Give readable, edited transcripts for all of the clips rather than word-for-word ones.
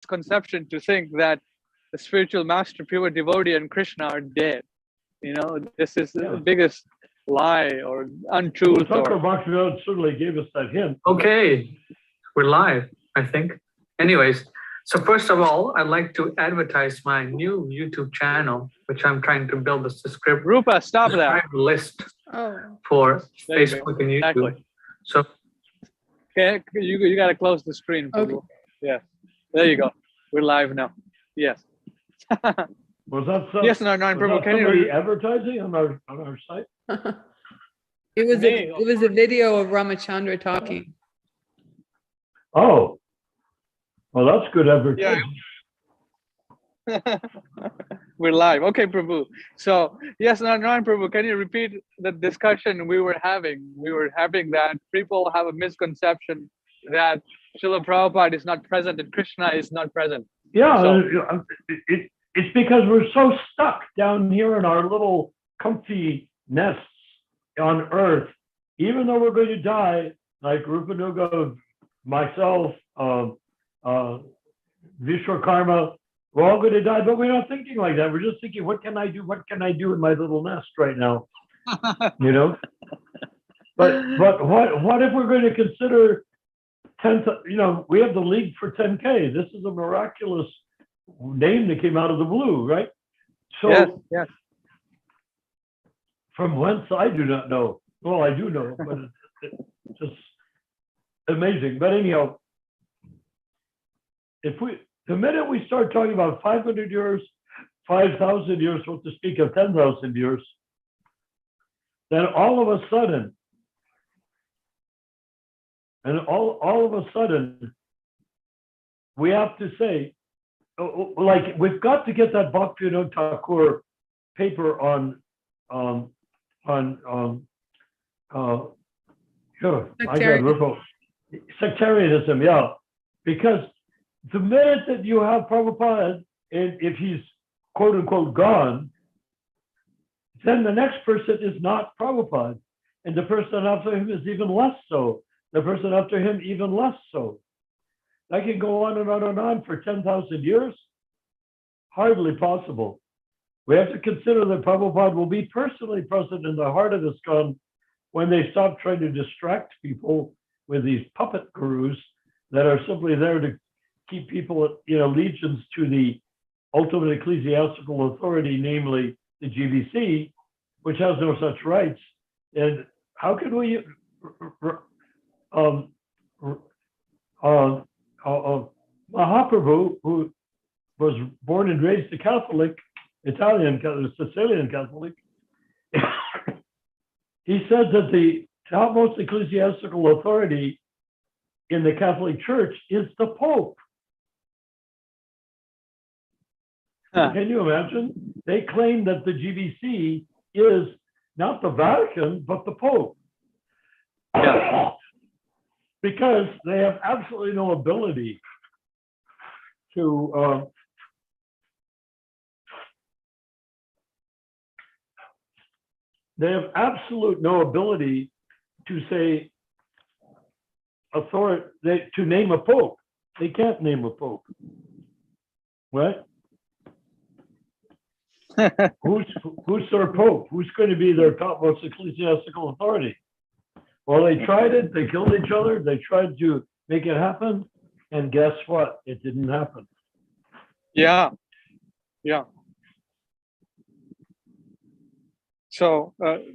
misconception to think that the spiritual master, pure devotee, and Krishna are dead. This is the biggest lie or untruth. Dr. Bhaktivinoda certainly gave us that hint. Okay, we're live, I think. Anyways, so first of all, I'd like to advertise my new YouTube channel, which I'm trying to build a subscribe Rupa, stop that. list for There you Facebook and YouTube. Exactly. So, okay, you got to close the screen. Okay. Yeah, there you go. We're live now. Yes. Was that so? Yes, no, Prabhu. Can you advertising on our site? It was a video of Ramachandra talking. Oh, well, that's good advertising. We're live. Okay, Prabhu. So, yes, Narayan Prabhu, can you repeat the discussion we were having? We were having that people have a misconception that Srila Prabhupada is not present and Krishna is not present. Yeah, So- it's because we're so stuck down here in our little comfy nests on Earth. Even though we're going to die, like Rupanuga, myself, Vishwakarma, we're all going to die, but we're not thinking like that. We're just thinking, what can I do? What can I do in my little nest right now? You know? But what if we're going to consider 10, we have the League for 10K. This is a miraculous name that came out of the blue, right? So yes. from whence I do not know. Well, I do know, but it's just amazing. But anyhow, the minute we start talking about 500 years, 5,000 years, so to speak of 10,000 years, then all of a sudden, we have to say, like, we've got to get that Bhaktivinoda Thakur paper on sectarianism, yeah, because the minute that you have Prabhupada, and if he's quote unquote gone, then the next person is not Prabhupada, and the person after him is even less so. The person after him even less so. I can go on and on and on for 10,000 years. Hardly possible. We have to consider that Prabhupada will be personally present in the heart of Iskcon when they stop trying to distract people with these puppet gurus that are simply there to keep people in allegiance to the ultimate ecclesiastical authority, namely the GBC, which has no such rights. And how can we Mahaprabhu, who was born and raised a Catholic, Sicilian Catholic, he said that the topmost ecclesiastical authority in the Catholic Church is the Pope. Can you imagine? They claim that the GBC is not the Vatican, but the Pope. Yeah. Because they have absolutely no ability to say authority to name a pope. They can't name a pope. What? Who's their pope? Who's going to be their topmost ecclesiastical authority? Well, they tried it. They killed each other. They tried to make it happen, and guess what? It didn't happen. Yeah. So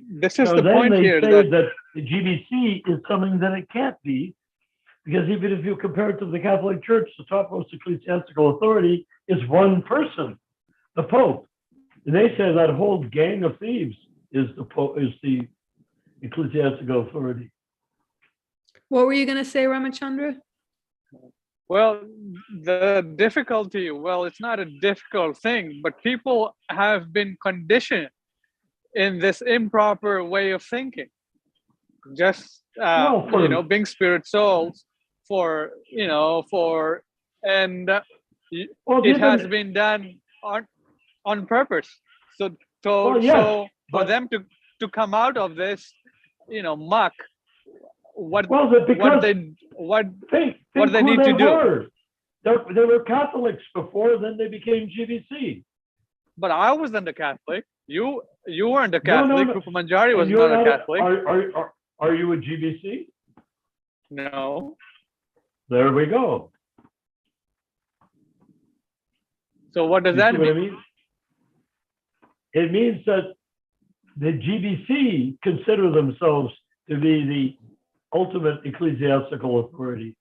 this is the point here. They say that the GBC is something that it can't be, because even if you compare it to the Catholic Church, the topmost ecclesiastical authority is one person, the Pope. And they say that whole gang of thieves is the ecclesiastical authority. What were you going to say, Ramachandra? Well, the difficulty, it's not a difficult thing, but people have been conditioned in this improper way of thinking. Just, being spirit souls it has been done on purpose. So for them to come out of this, muck, what they need to do. They were Catholics before, then they became GBC. But I wasn't a Catholic. You weren't a No, Catholic. no. Rupa Manjari was And you're not a Catholic. Are you a GBC? No. There we go. So what does You that see what I mean? mean? It means that the GBC consider themselves to be the ultimate ecclesiastical authority.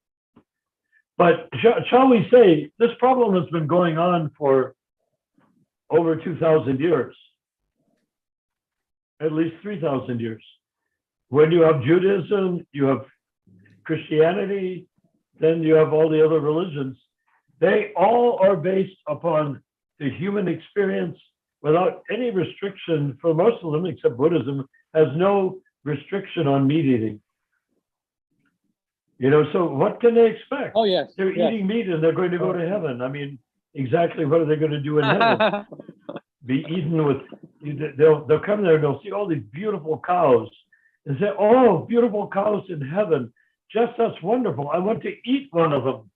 But shall we say, this problem has been going on for over 2,000 years, at least 3,000 years. When you have Judaism, you have Christianity, then you have all the other religions. They all are based upon the human experience without any restriction. For most of them, except Buddhism, has no restriction on meat eating. You know, so what can they expect? Oh yes. They're eating meat and they're going to go to heaven. I mean, exactly what are they going to do in heaven? Be eaten with, they'll come there and they'll see all these beautiful cows and say, oh, beautiful cows in heaven. Just that's wonderful. I want to eat one of them.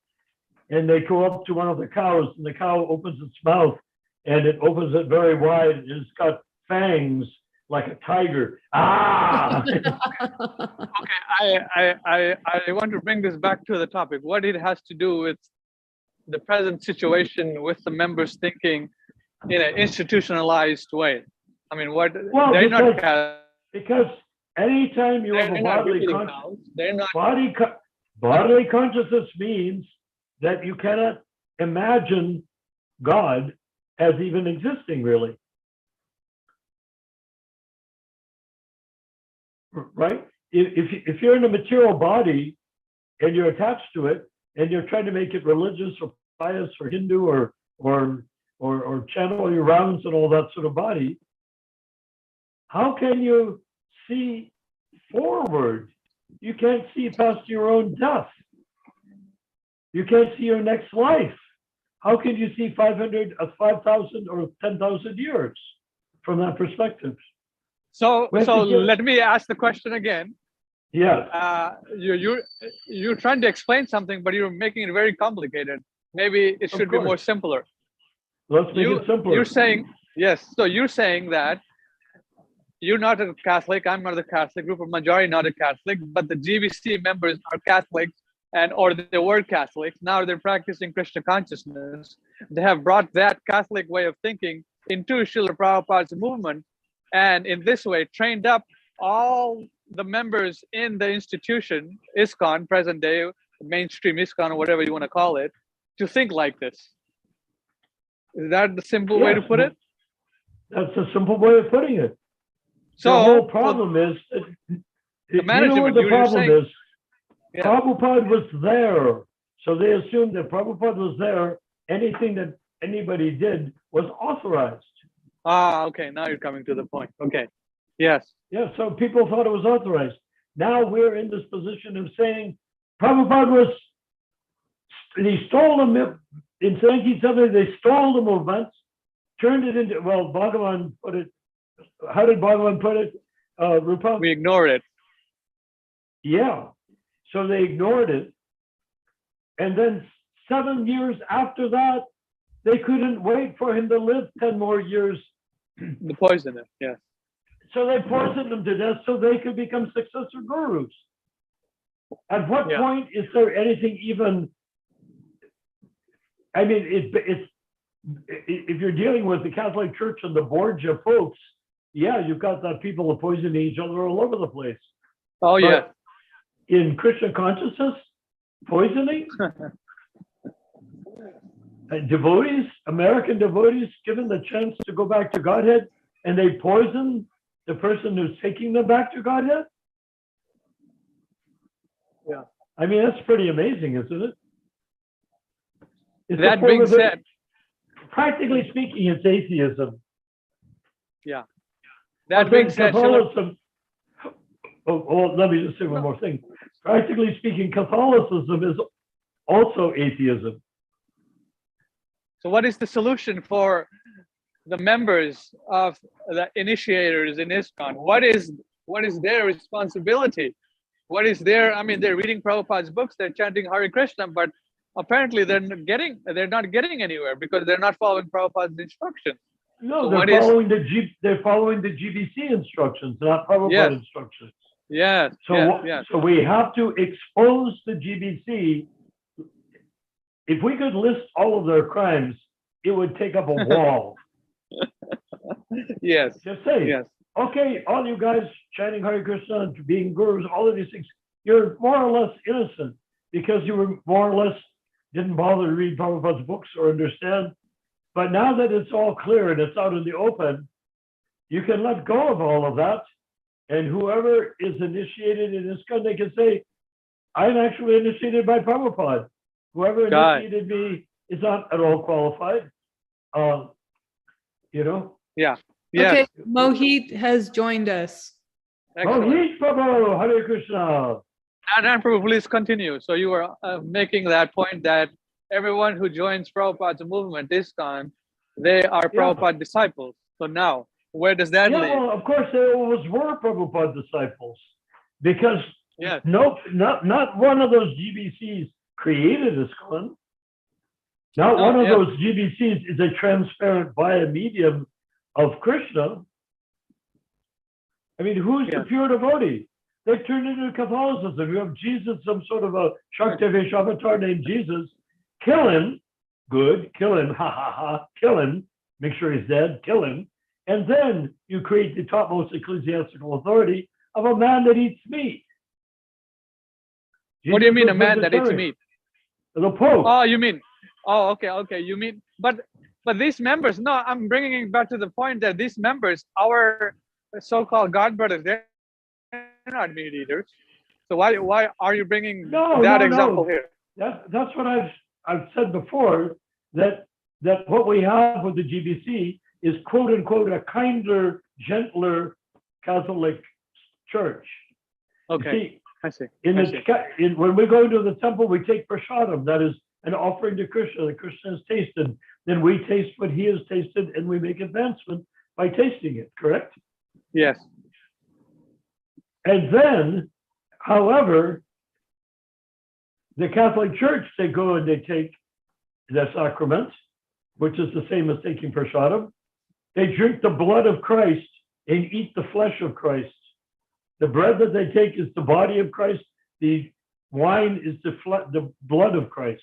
And they go up to one of the cows and the cow opens its mouth and it opens it very wide and it's got fangs like a tiger. Ah! Okay, I want to bring this back to the topic. What it has to do with the present situation with the members thinking in an institutionalized way. I mean, what Well, they're not because anytime you have a bodily they're not bodily consciousness means that you cannot imagine God as even existing, really. Right? If you're in a material body and you're attached to it and you're trying to make it religious or pious or Hindu or channel your rounds and all that sort of body, how can you see forward? You can't see past your own death. You can't see your next life. How can you see 5,000 or 10,000 years from that perspective? So let me ask the question again. Yeah. You're trying to explain something, but you're making it very complicated. Maybe it should be more simpler. Let's make it simpler. You're saying, yes. So you're saying that you're not a Catholic, I'm not a Catholic, group of majority not a Catholic, but the GBC members are Catholics or they were Catholics. Now they're practicing Krishna consciousness. They have brought that Catholic way of thinking into Srila Prabhupada's movement, and in this way trained up all the members in the institution, Iskcon, present day, mainstream Iskcon, or whatever you want to call it, to think like this. Is that the simple way to put it? That's a simple way of putting it. So the whole problem is, the management, you know what the problem is? Yeah. Prabhupada was there. So they assumed that Prabhupada was there. Anything that anybody did was authorized. Ah, okay. Now you're coming to the point. Okay. Yes. Yeah, so people thought it was authorized. Now we're in this position of saying Prabhupada he stole them in 1970, they stole the movement, turned it into, well, Bhagavan put it, how did Bhagavan put it, Rupa? We ignore it. Yeah, so they ignored it. And then 7 years after that, they couldn't wait for him to live 10 more years. The poisoner, yes. So they poisoned him to death so they could become successor gurus. At what point is there anything even, I mean, it's if you're dealing with the Catholic Church and the Borgia folks, yeah, you've got that people are poisoning each other all over the place. Oh, yeah. In Krishna consciousness, poisoning? Devotees, American devotees, given the chance to go back to Godhead, and they poison the person who's taking them back to Godhead? Yeah. I mean, that's pretty amazing, isn't it? It's that being said, practically speaking, it's atheism. Yeah. That being said, Catholicism. Let me just say one more thing. Practically speaking, Catholicism is also atheism. So what is the solution for the members of the initiators in Iskcon? What is their responsibility? What is their, I mean, they're reading Prabhupada's books, they're chanting Hare Krishna, but apparently they're not getting anywhere because they're not following Prabhupada's instructions. No, So they're following the GBC instructions, not Prabhupada Yes. instructions. Yes, yes. So we have to expose the GBC. If we could list all of their crimes, it would take up a wall. Yes, Just say, yes. okay, all you guys chanting Hare Krishna and being gurus, all of these things, you're more or less innocent because you were more or less didn't bother to read Prabhupada's books or understand. But now that it's all clear and it's out in the open, you can let go of all of that. And whoever is initiated in Iskcon, they can say, I'm actually initiated by Prabhupada. Whoever initiated me is not at all qualified. You know? Yeah. Yes. Okay, Mohit has joined us. Excellent. Mohit Prabhu, Hare Krishna. And Prabhu, please continue. So you were making that point that everyone who joins Prabhupada's movement, Iskcon, they are Prabhupada disciples. So now, where does that lead? Well, of course, they always were Prabhupada disciples because Yes. not one of those GBCs created Iskcon. Not one of those GBCs is a transparent via medium of Krishna. I mean, who's the pure devotee? They turned into Catholicism. You have Jesus, some sort of a Shaktivish avatar named Jesus. Kill him, good, kill him, ha ha ha, kill him, make sure he's dead, kill him. And then you create the topmost ecclesiastical authority of a man that eats meat. What do you mean, a man that eats meat? The Pope. Oh, you mean, okay. You mean, but these members, no, I'm bringing it back to the point that these members, our so-called God brothers, they're not meat eaters. So why are you bringing that example here? That's what I've said before, that what we have with the GBC is quote unquote a kinder, gentler Catholic church. Okay, I see. When we go into the temple, we take prasadam, that is an offering to Krishna that Krishna has tasted. Then we taste what he has tasted and we make advancement by tasting it, correct? Yes. And then, however, the Catholic Church, they go and they take the sacrament, which is the same as taking prasadam. They drink the blood of Christ and eat the flesh of Christ. The bread that they take is the body of Christ. The wine is the blood of Christ.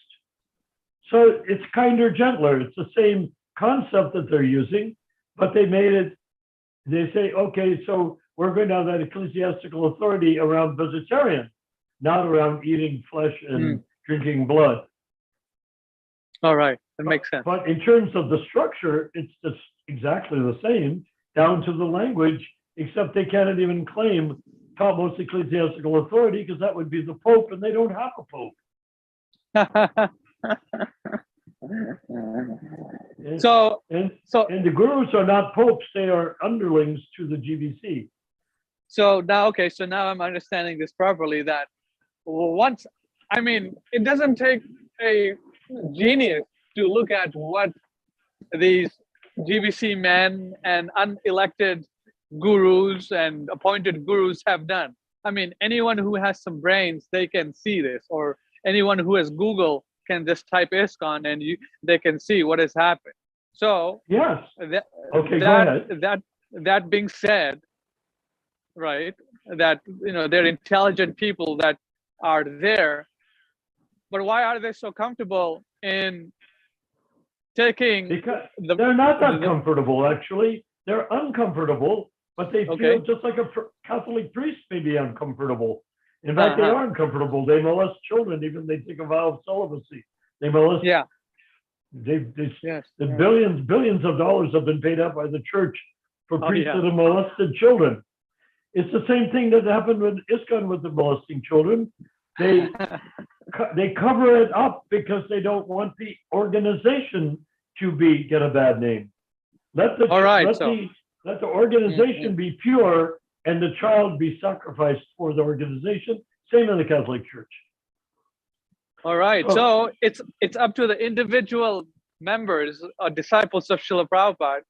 So it's kinder, gentler. It's the same concept that they're using, but they made it, they say, okay, so we're going to have that ecclesiastical authority around vegetarian, not around eating flesh and drinking blood. All right, that makes sense. But in terms of the structure, it's just exactly the same, down to the language, except they can't even claim topmost ecclesiastical authority because that would be the Pope, and they don't have a Pope. And the gurus are not popes; they are underlings to the GBC. So now I'm understanding this properly. That once, I mean, it doesn't take a genius to look at what these GBC men and unelected gurus and appointed gurus have done. I mean, anyone who has some brains, they can see this, or anyone who has Google can just type Iskcon and they can see what has happened. So yes, that being said, right, that they're intelligent people that are there, but why are they so comfortable in taking? Because they're not that comfortable, actually. They're uncomfortable, but they feel just like a Catholic priest may be uncomfortable. In fact, they are uncomfortable. They molest children, even they take a vow of celibacy. They molest. Yeah. Billions of dollars have been paid out by the church for priests that have molested children. It's the same thing that happened with Iskcon with the molesting children. They cover it up because they don't want the organization to get a bad name. Let the organization be pure and the child be sacrificed for the organization. Same in the Catholic Church. All right. So it's up to the individual members or disciples of Srila Prabhupada,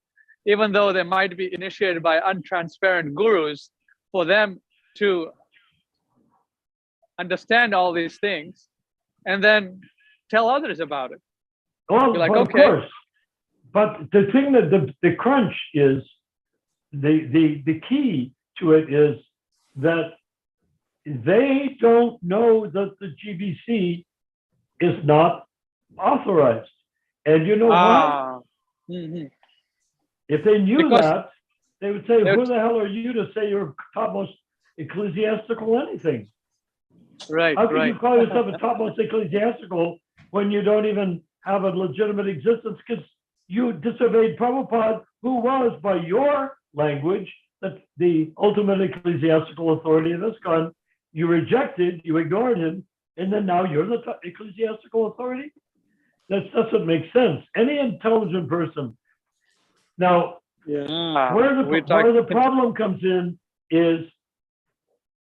even though they might be initiated by untransparent gurus, for them to understand all these things and then tell others about it. Well, You're like, but okay. of course. But the thing that the crunch is, the key to it is that they don't know that the GBC is not authorized. And you know what? Mhm. If they knew Because that, they would say, they who would- the hell are you to say you're topmost ecclesiastical anything? right, How can right. you call yourself a topmost ecclesiastical when you don't even have a legitimate existence? Because you disobeyed Prabhupada, who was, by your language, the ultimate ecclesiastical authority of Iskcon. You rejected, you ignored him, and then now you're the ecclesiastical authority? That doesn't make sense. Any intelligent person. Now, Yeah. where the problem comes in is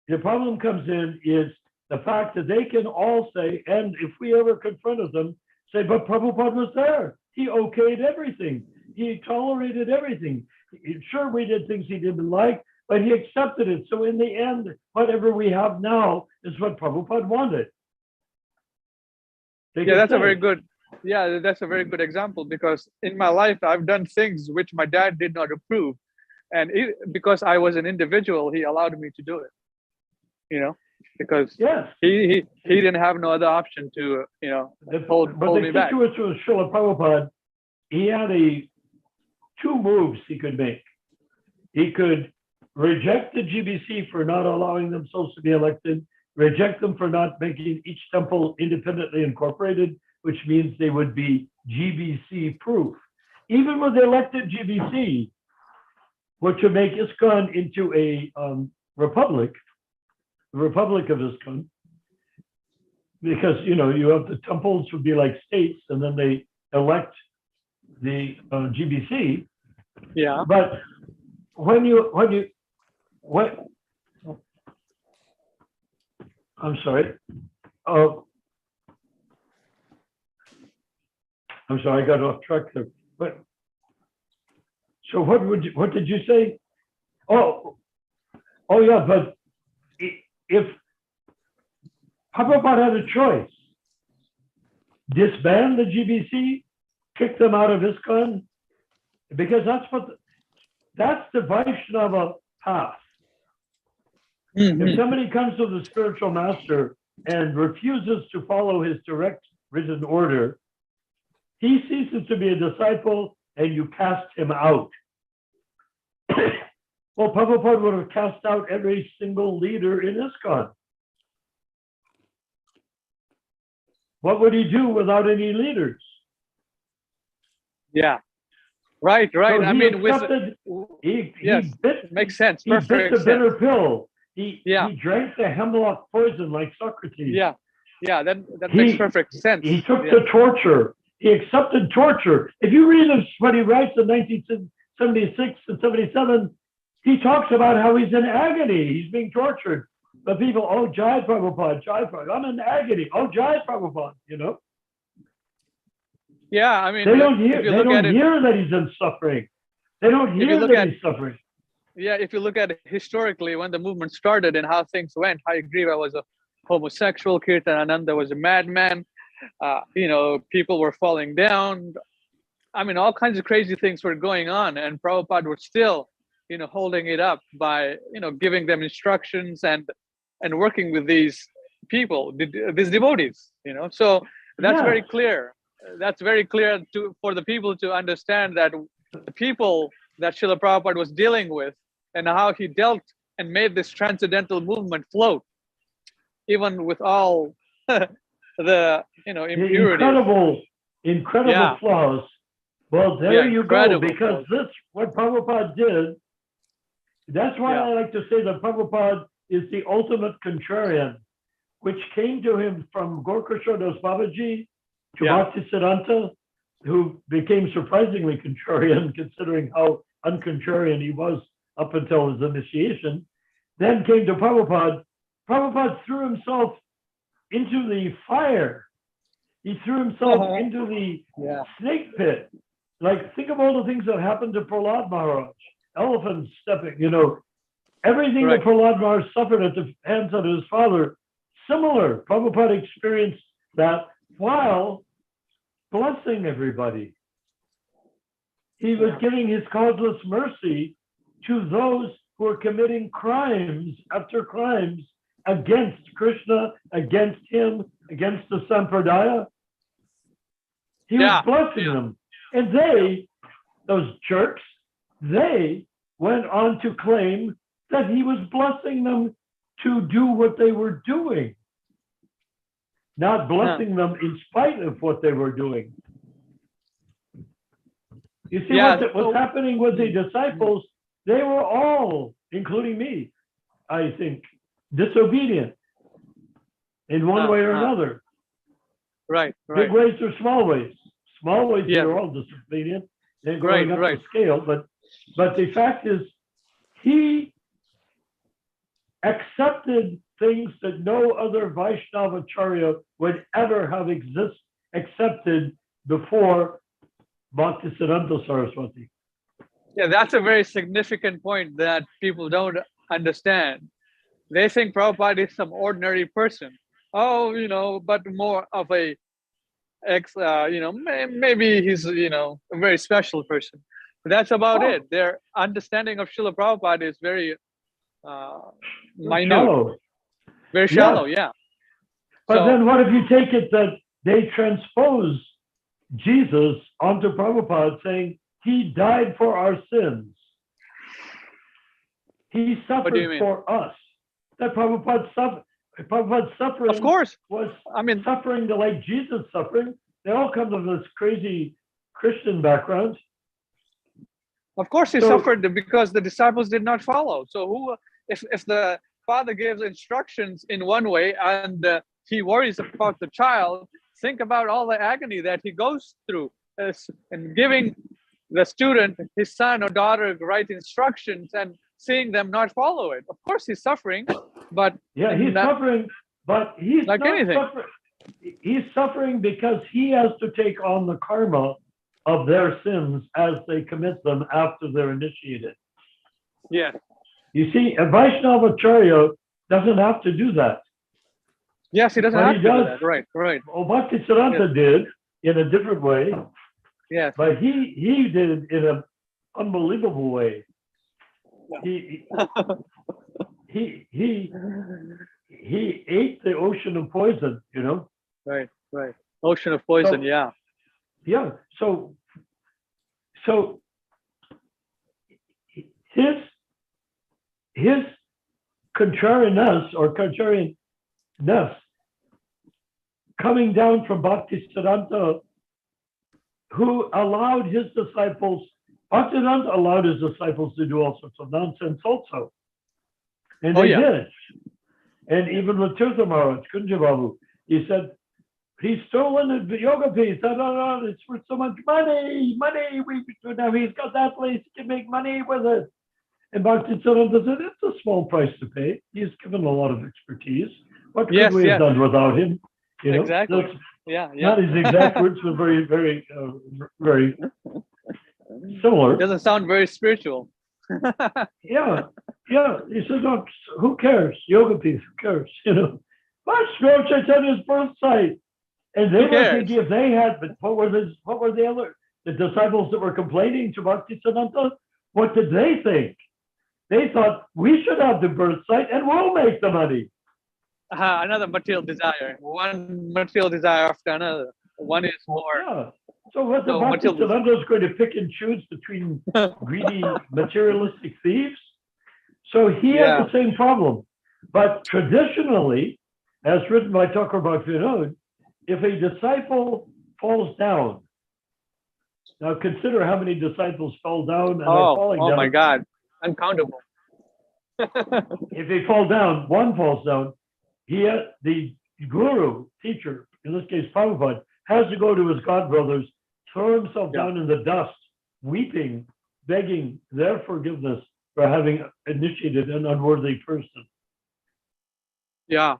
the fact that they can all say, and if we ever confronted them, say, but Prabhupada was there. He okayed everything. He tolerated everything. Sure, we did things he didn't like, but he accepted it. So in the end, whatever we have now is what Prabhupada wanted. That's a very good. Yeah, that's a very good example, because in my life I've done things which my dad did not approve, and because I was an individual, he allowed me to do it. Because he didn't have no other option to hold me back. But the situation with Srila Prabhupada, he had two moves he could make. He could reject the GBC for not allowing themselves to be elected, reject them for not making each temple independently incorporated, which means they would be GBC proof. Even with the elected GBC, which would make Iskcon into a republic, the Republic of Iskcon, because you have the temples would be like states, and then they elect the GBC. Yeah. But when I'm sorry. I'm sorry, I got off track there. But so what did you say? Oh yeah, but if Prabhupada had a choice, disband the GBC, kick them out of Iskcon, because that's the Vaishnava path. If somebody comes to the spiritual master and refuses to follow his direct written order, he ceases to be a disciple and you cast him out. Well, Prabhupada would have cast out every single leader in Iskcon. What would he do without any leaders? Yeah. Right. So I mean, he bit, makes sense. He bit the bitter pill. He drank the hemlock poison like Socrates. Yeah. That makes perfect sense. He took the torture. He accepted torture. If you read what he writes in 1976 and 77, he talks about how he's in agony. He's being tortured. But people, oh, Jai Prabhupada, Jai Prabhupada. I'm in agony. Oh, Jai Prabhupada, Yeah, I mean, they don't hear that he's in suffering. They don't hear that he's suffering. Yeah, if you look at it historically, when the movement started and how things went, Hayagriva was a homosexual, Kirtanananda was a madman. People were falling down. I mean, all kinds of crazy things were going on, and Prabhupada was still, holding it up by, giving them instructions and working with these people, these devotees. So that's very clear. That's very clear for the people to understand that the people that Srila Prabhupada was dealing with and how he dealt and made this transcendental movement float, even with all the impurities. Incredible flaws. Well, there you go, because what Prabhupada did, that's why I like to say that Prabhupada is the ultimate contrarian, which came to him from Gorkashodas Babaji to Bhaktisiddhanta, who became surprisingly contrarian considering how uncontrarian he was up until his initiation, then came to Prabhupada. Prabhupada threw himself into the fire. He threw himself into the snake pit. Like, think of all the things that happened to Prahlad Maharaj. Elephants stepping, everything that Prahlad Maharaj suffered at the hands of his father, similar. Prabhupada experienced that while blessing everybody. He was giving his causeless mercy to those who are committing crimes after crimes against Krishna, against him, against the Sampradaya. He was blessing them. And they, those jerks, they went on to claim that he was blessing them to do what they were doing, not blessing them in spite of what they were doing. You see what's happening with the disciples? They were all, including me, I think, disobedient in one way or another. Right. Big ways or small ways. Small ways, they're all disobedient. They're going up the scale. But the fact is, he accepted things that no other Vaishnavacharya would ever have accepted before Bhaktisiddhanta Saraswati. Yeah, that's a very significant point that people don't understand. They think Prabhupada is some ordinary person. Oh, but more of a maybe he's, a very special person. But that's about it. Their understanding of Srila Prabhupada is very minute. Shallow. Very shallow, yeah. But then what if you take it that they transpose Jesus onto Prabhupada, saying he died for our sins. He suffered for us. That Prabhupada's suffering, of course, was suffering like Jesus' suffering. They all come from this crazy Christian background. Of course, he suffered because the disciples did not follow. So if the father gives instructions in one way and he worries about the child, think about all the agony that he goes through and giving the student, his son or daughter, right instructions and seeing them not follow it. Of course, he's suffering, but he's suffering, but he's like not anything. suffering. He's suffering because he has to take on the karma of their sins as they commit them after they're initiated. Yeah. You see, a Vaishnavacharya doesn't have to do that. Yes, he doesn't have to do that. Right. Well, Bhaktisiddhanta did in a different way. Yes. But he did it in an unbelievable way. He ate the ocean of poison, Right. Ocean of poison, Yeah. So his contrarianness coming down from Bhaktisiddhanta, who allowed his disciples, Bhaktisiddhanta allowed his disciples to do all sorts of nonsense also. And they did. And even with Tirtha Maharaj, Kunja Babu, he said, he's stolen the yoga piece. No, it's for so much money. Now he's got that place, he can make money with it. And Bhaktisiddhanta said, it's a small price to pay. He's given a lot of expertise. What could we have done without him? Exactly. Not his exact words, but very, very, very similar. It doesn't sound very spiritual. Yeah. He said, no, who cares? Yoga piece, who cares? But Sri Chaitanya's birth site. And they were thinking if they had, but what were the disciples that were complaining to Bhaktisiddhanta? What did they think? They thought we should have the birth site and we'll make the money. Another material desire. One material desire after another. One is more. Yeah. So what the Bhaktisiddhanta is going to pick and choose between greedy materialistic thieves? So he had the same problem. But traditionally, as written by Thakur Bhaktivinoda, if a disciple falls down, now consider how many disciples fell down and are falling down. Oh my God, uncountable. If they fall down, one falls down, the guru, teacher, in this case Prabhupada, has to go to his godbrothers, throw himself down in the dust, weeping, begging their forgiveness for having initiated an unworthy person. Yeah.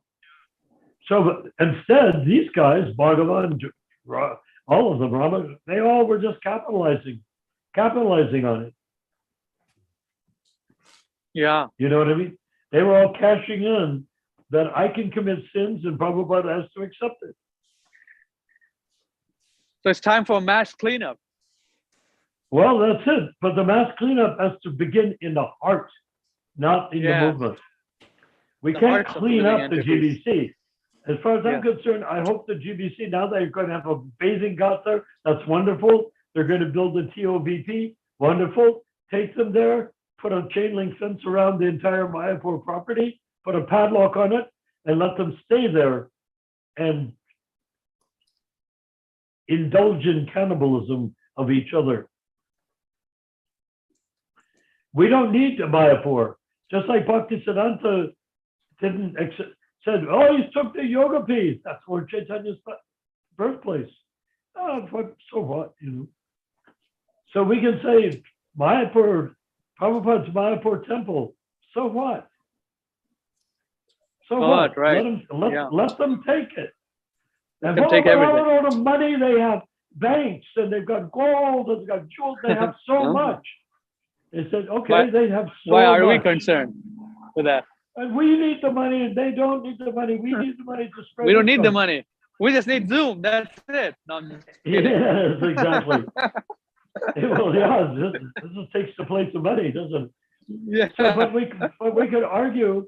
So instead, these guys, Bhagavan, all of them, Rama, they all were just capitalizing on it. Yeah. You know what I mean? They were all cashing in that I can commit sins and Prabhupada has to accept it. So it's time for mass cleanup. Well, that's it. But the mass cleanup has to begin in the heart, not in the movement. We can't clean up the GBC. As far as I'm concerned, I hope the GBC, now that they're going to have a bathing ghats there, that's wonderful. They're going to build a TOVP, wonderful. Take them there, put a chain link fence around the entire Mayapur property, put a padlock on it, and let them stay there and indulge in cannibalism of each other. We don't need Mayapur. Just like Bhaktisiddhanta said, oh, he took the yoga piece. That's where Chaitanya's birthplace. Oh, so what, you know? So we can say Mayapur, Prabhupada's Mayapur temple. So what? So what? Right. Let them take it. Let them take everything. All the money they have, banks, and they've got gold, and they've got jewels. They have so much. They said, okay, they have so much. Why are we concerned with that? And we need the money, and they don't need the money. We need the money to spread. We don't need the money. We just need Zoom. That's it. No, yes, exactly. Well, yeah, this just takes the place of money, doesn't it? Yeah. So, but we could argue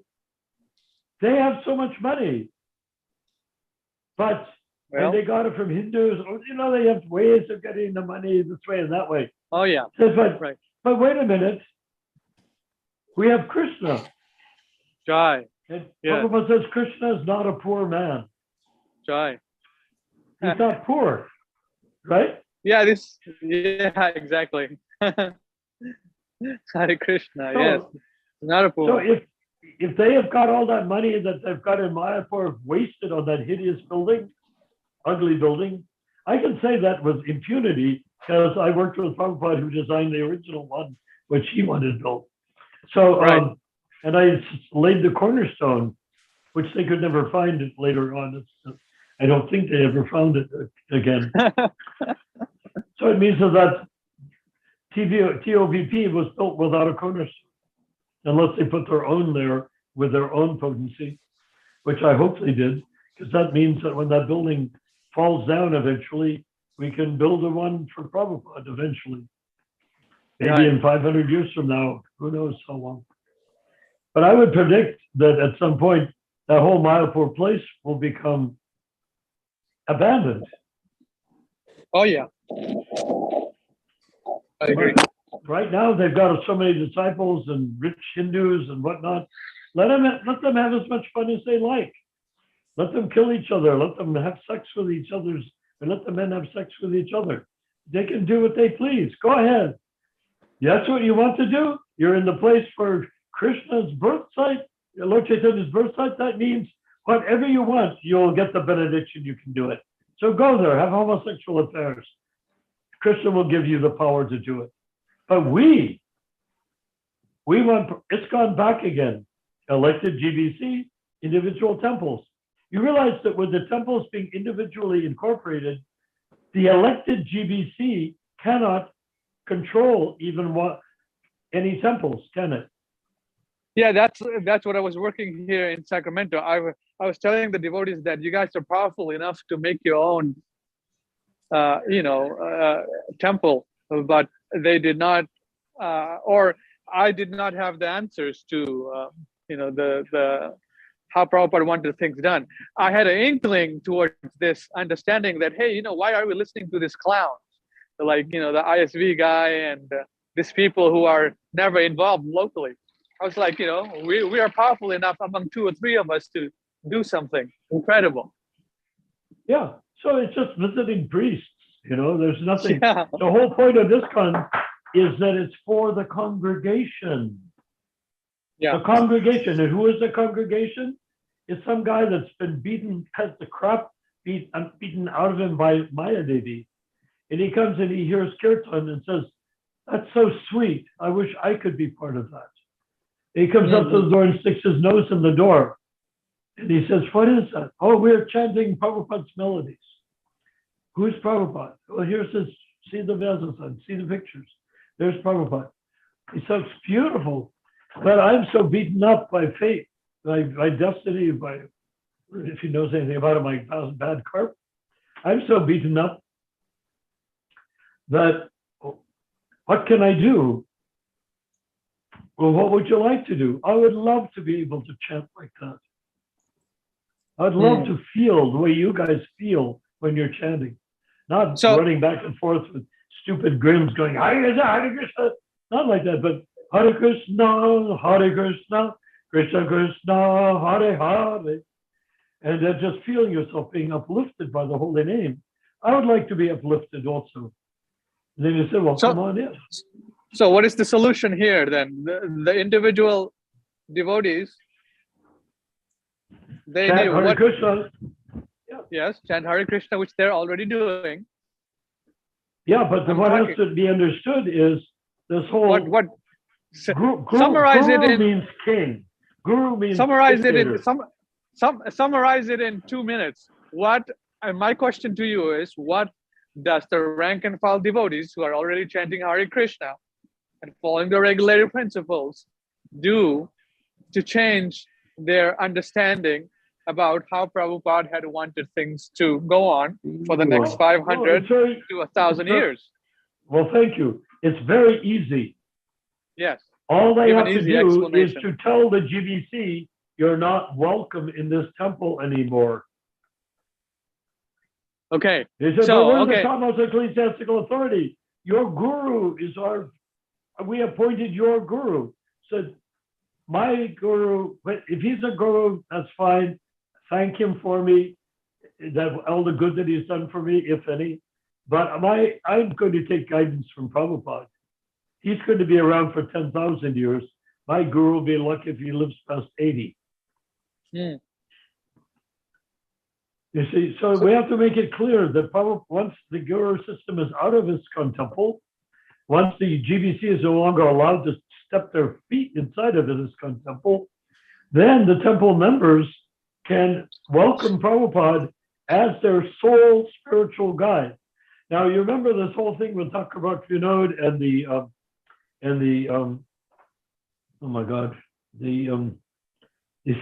they have so much money, but and they got it from Hindus. You know, they have ways of getting the money this way and that way. Oh yeah. But wait a minute. We have Krishna. Jai. And Prabhupada says Krishna is not a poor man. Jai. He's not poor, right? Yeah, exactly. Hare Krishna, yes. Not a poor. So if they have got all that money that they've got in Mayapur wasted on that hideous building, ugly building, I can say that with impunity because I worked with Prabhupada who designed the original one, which he wanted built. So, and I laid the cornerstone, which they could never find it later on. I don't think they ever found it again. So it means that TOVP was built without a cornerstone, unless they put their own there with their own potency, which I hope they did, because that means that when that building falls down eventually, we can build a one for Prabhupada eventually. Maybe in 500 years from now, who knows how long. But I would predict that at some point, that whole Mayapur place will become abandoned. Oh yeah. I agree. Right now, they've got so many disciples and rich Hindus and whatnot. Let them have as much fun as they like. Let them kill each other. Let them have sex with each other's, and let the men have sex with each other. They can do what they please. Go ahead. That's what you want to do. You're in the place for Krishna's birth site, Lord Chaitanya's birth site. That means whatever you want, you'll get the benediction. You can do it. So go there, have homosexual affairs. Krishna will give you the power to do it. But we want Iskcon back again. Elected GBC, individual temples. You realize that with the temples being individually incorporated, the elected GBC cannot control even any temples, can it? Yeah, that's what I was working here in Sacramento. I was telling the devotees that you guys are powerful enough to make your own, temple, but they did not, or I did not have the answers to, the how Prabhupada wanted things done. I had an inkling towards this understanding that, hey, why are we listening to these clowns? Like, the ISV guy and these people who are never involved locally. I was like, we are powerful enough among 2 or 3 of us to do something incredible. Yeah, so it's just visiting priests, there's nothing. Yeah. The whole point of Iskcon is that it's for the congregation. Yeah. The congregation. And who is the congregation? It's some guy that's been has the crap beaten out of him by Maya Devi. And he comes and he hears Kirtan and says, that's so sweet. I wish I could be part of that. And he comes up to the door and sticks his nose in the door. And he says, what is that? Oh, we're chanting Prabhupada's melodies. Who's Prabhupada? Well, here's this, see the Vyasa, see the pictures. There's Prabhupada. He says, it's beautiful. But I'm so beaten up by fate, by destiny, if he knows anything about it, my bad carp. I'm so beaten up that, what can I do? Well, what would you like to do? I would love to be able to chant like that. I'd love to feel the way you guys feel when you're chanting, not running back and forth with stupid grins going, Hare Krishna, Hare Krishna. Not like that, but Hare Krishna, Hare Krishna, Krishna Krishna, Hare Hare. And then just feeling yourself being uplifted by the holy name. I would like to be uplifted also. And then you say, well, come on in. So what is the solution here then? The individual devotees, they chant knew Hare what, Krishna. Yes, chant Hare Krishna, which they're already doing. Yeah, but what has to be understood is this whole summarize guru it in means king. Guru means summarize dictator. it in summarize it in 2 minutes. And my question to you is, what does the rank and file devotees who are already chanting Hare Krishna and following the regulatory principles do to change their understanding about how Prabhupada had wanted things to go on for the next 500 to 1,000 years? Well, thank you. It's very easy. Yes. All they have to do is to tell the GBC, you're not welcome in this temple anymore. Okay. They said, but we're the Topmost ecclesiastical authority. Your guru is we appointed your guru. Said, my guru, if he's a guru, that's fine. Thank him for me, all the good that he's done for me, if any. But I'm going to take guidance from Prabhupada. He's going to be around for 10,000 years. My guru will be lucky if he lives past 80. You see, so we have to make it clear that once the guru system is out of Iskcon temple, once the GBC is no longer allowed to step their feet inside of the Iskcon temple, then the temple members can welcome Prabhupada as their sole spiritual guide. Now, you remember this whole thing with Thakur Vinod and the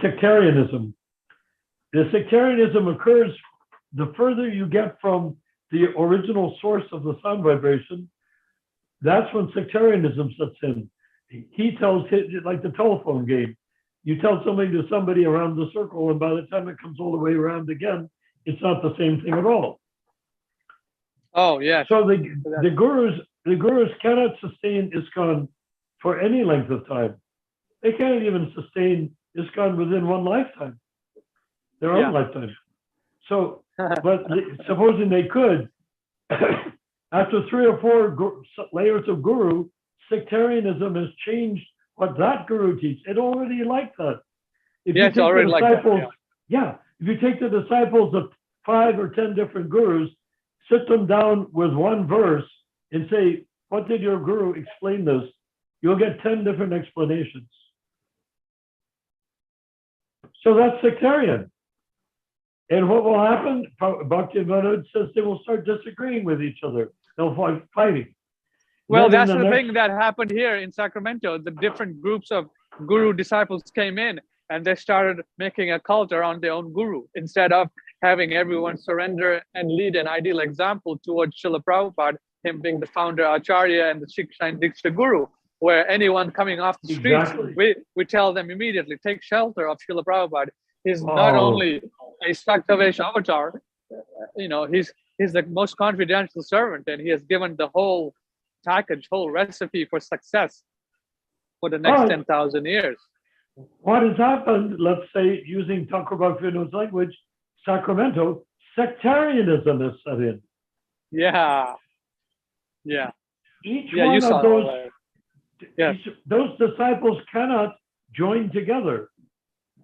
sectarianism. The sectarianism occurs the further you get from the original source of the sound vibration. That's when sectarianism sets in. He tells it like the telephone game. You tell something to somebody around the circle, and by the time it comes all the way around again, it's not the same thing at all. Oh, yeah. So the gurus cannot sustain Iskcon for any length of time. They can't even sustain Iskcon within one lifetime, their own lifetime. So, but supposing they could, after 3 or 4 layers of guru, sectarianism has changed what that guru teaches. It already like that. If you take it's already like that. If you take the disciples of 5 or 10 different gurus, sit them down with one verse and say, what did your guru explain this? You'll get 10 different explanations. So that's sectarian. And what will happen? Bhakti Vinod says they will start disagreeing with each other. They'll start fighting. Well, that's the thing that happened here in Sacramento. The different groups of guru disciples came in and they started making a cult around their own guru instead of having everyone surrender and lead an ideal example towards Srila Prabhupada, him being the founder Acharya and the shiksha and diksha guru, where anyone coming off the streets, we tell them immediately, take shelter of Srila Prabhupada. He's not only a Saktavesh avatar, he's the most confidential servant, and he has given the whole package, whole recipe for success for the next 10,000 years. What has happened, let's say, using Thakur Vinod's language, Sacramento, sectarianism is set in. Each one of those disciples cannot join together.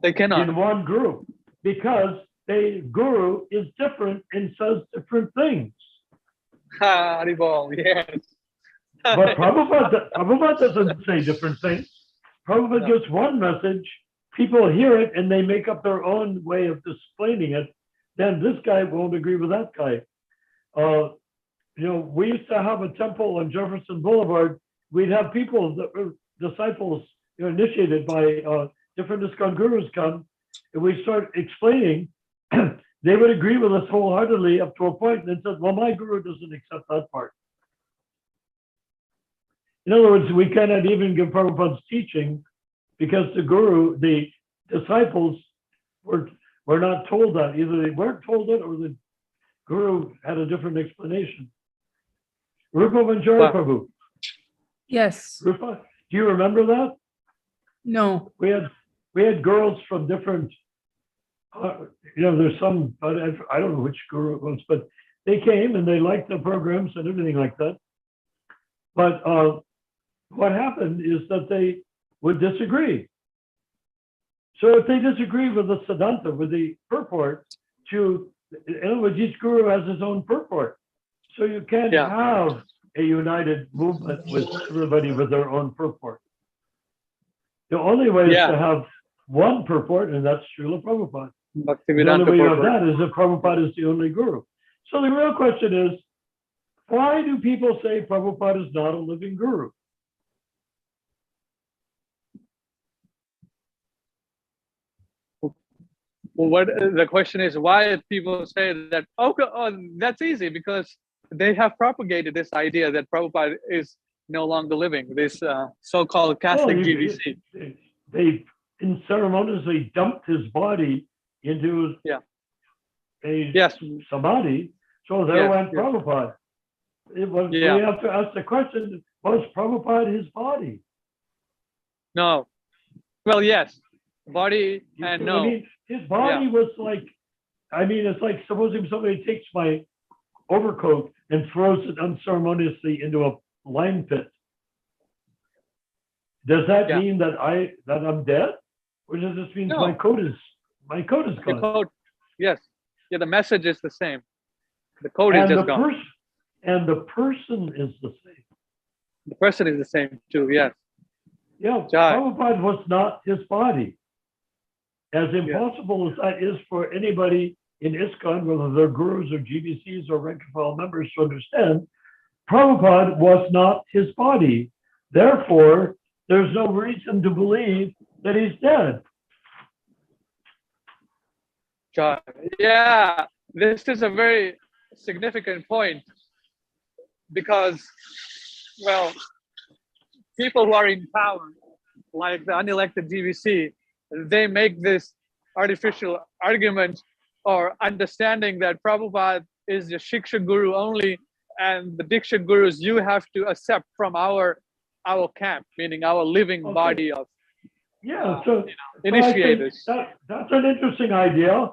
They cannot. In one group, because the guru is different and says different things. Haribol, yes. But Prabhupada doesn't say different things. Prabhupada gives one message, people hear it, and they make up their own way of explaining it. Then this guy won't agree with that guy. We used to have a temple on Jefferson Boulevard. We'd have people that were disciples, initiated by different Iskcon gurus come, and we start explaining. They would agree with us wholeheartedly up to a point, and then said, well, my guru doesn't accept that part. In other words, we cannot even give Prabhupada's teaching because the disciples were not told that. Either they weren't told it or the Guru had a different explanation. Rupa Manjari Prabhu. Yes. Rupa, do you remember that? No. We had girls from different, there's some, I don't know which guru it was, but they came and they liked the programs and everything like that. But what happened is that they would disagree. So if they disagree with the Siddhanta, with the purport, in other words, each guru has his own purport. So you can't have a united movement with everybody with their own purport. The only way is to have one purport, and that's Srila Prabhupada. The only way you have that is if Prabhupada is the only guru. So the real question is, why do people say Prabhupada is not a living guru? Well, the question is, why people say that? Oh, that's easy, because they have propagated this idea that Prabhupada is no longer living. This so-called Catholic GBC. They unceremoniously dumped his body into a samadhi. So there went Prabhupada. We have to ask the question: was Prabhupada his body? No. Well, yes, body and no. I mean, his body was like, it's like supposing somebody takes my overcoat and throws it unceremoniously into a lime pit. Does that mean that I'm dead, or does this mean my coat is gone? The coat, yes, the message is the same. The coat is just gone. And the person is the same. The person is the same too. Yes. Yeah. Prabhupada was not his body. As impossible as that is for anybody in Iskcon, whether they're gurus or GBCs or rank and file members, to understand, Prabhupada was not his body. Therefore, there's no reason to believe that he's dead. Yeah, this is a very significant point, because, well, people who are in power, like the unelected GBC, they make this artificial argument or understanding that Prabhupada is the shiksha guru only, and the diksha gurus you have to accept from our camp, meaning our living body of initiators. That's an interesting idea,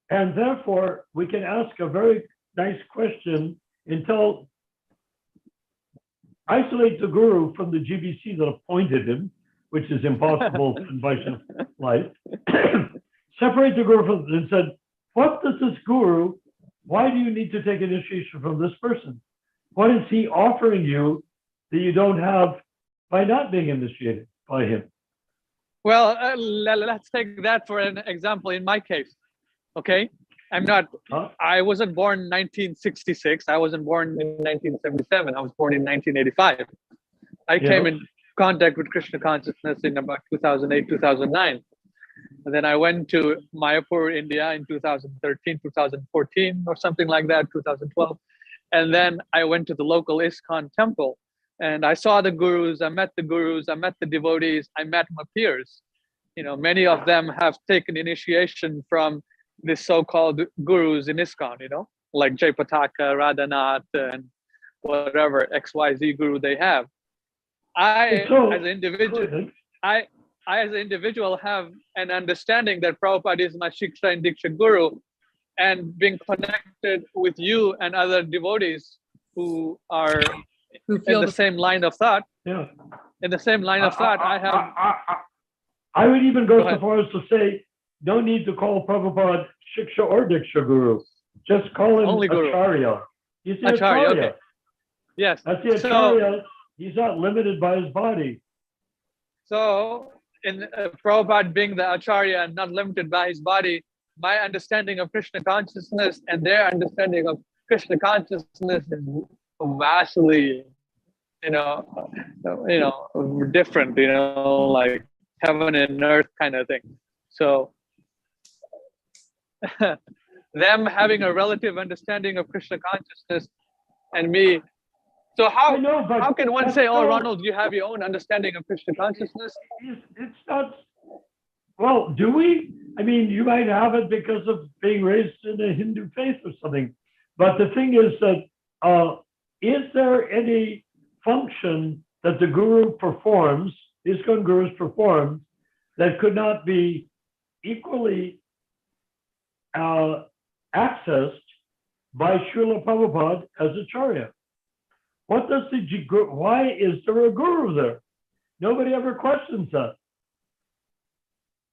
and therefore we can ask a very nice question until isolate the guru from the GBC that appointed him, which is impossible in Vaishnava life. Separate the guru from and said, what does this guru, why do you need to take initiation from this person? What is he offering you that you don't have by not being initiated by him? Well, let's take that for an example in my case. Okay, I wasn't born in 1966. I wasn't born in 1977. I was born in 1985. I came in contact with Krishna consciousness in about 2008, 2009. And then I went to Mayapur, India in 2013, 2014 or something like that, 2012. And then I went to the local Iskcon temple and I saw the gurus, I met the gurus, I met the devotees, I met my peers. Many of them have taken initiation from the so-called gurus in Iskcon, like Jayapataka, Radhanath, and whatever XYZ guru they have. I, as an individual, have an understanding that Prabhupada is my shiksha and diksha guru, and being connected with you and other devotees who are in the same line of thought. Yeah. In the same line of thought, I would even go so far as to say, no need to call Prabhupada shiksha or diksha guru. Just call him only acharya. He's the acharya. acharya. Okay. Yes. That's the acharya. He's not limited by his body. So, in Prabhupada being the acharya and not limited by his body, my understanding of Krishna consciousness and their understanding of Krishna consciousness is vastly, different. Like heaven and earth kind of thing. So, them having a relative understanding of Krishna consciousness and me So I know, but how can one that's say, "Oh, still- Ronald, you have your own understanding of Krishna consciousness"? it's not. Well, do we? I mean, you might have it because of being raised in a Hindu faith or something. But the thing is that is there any function that the guru performs, Iskcon gurus perform, that could not be equally accessed by Srila Prabhupada as Acharya? What does why is there a guru there? Nobody ever questions that.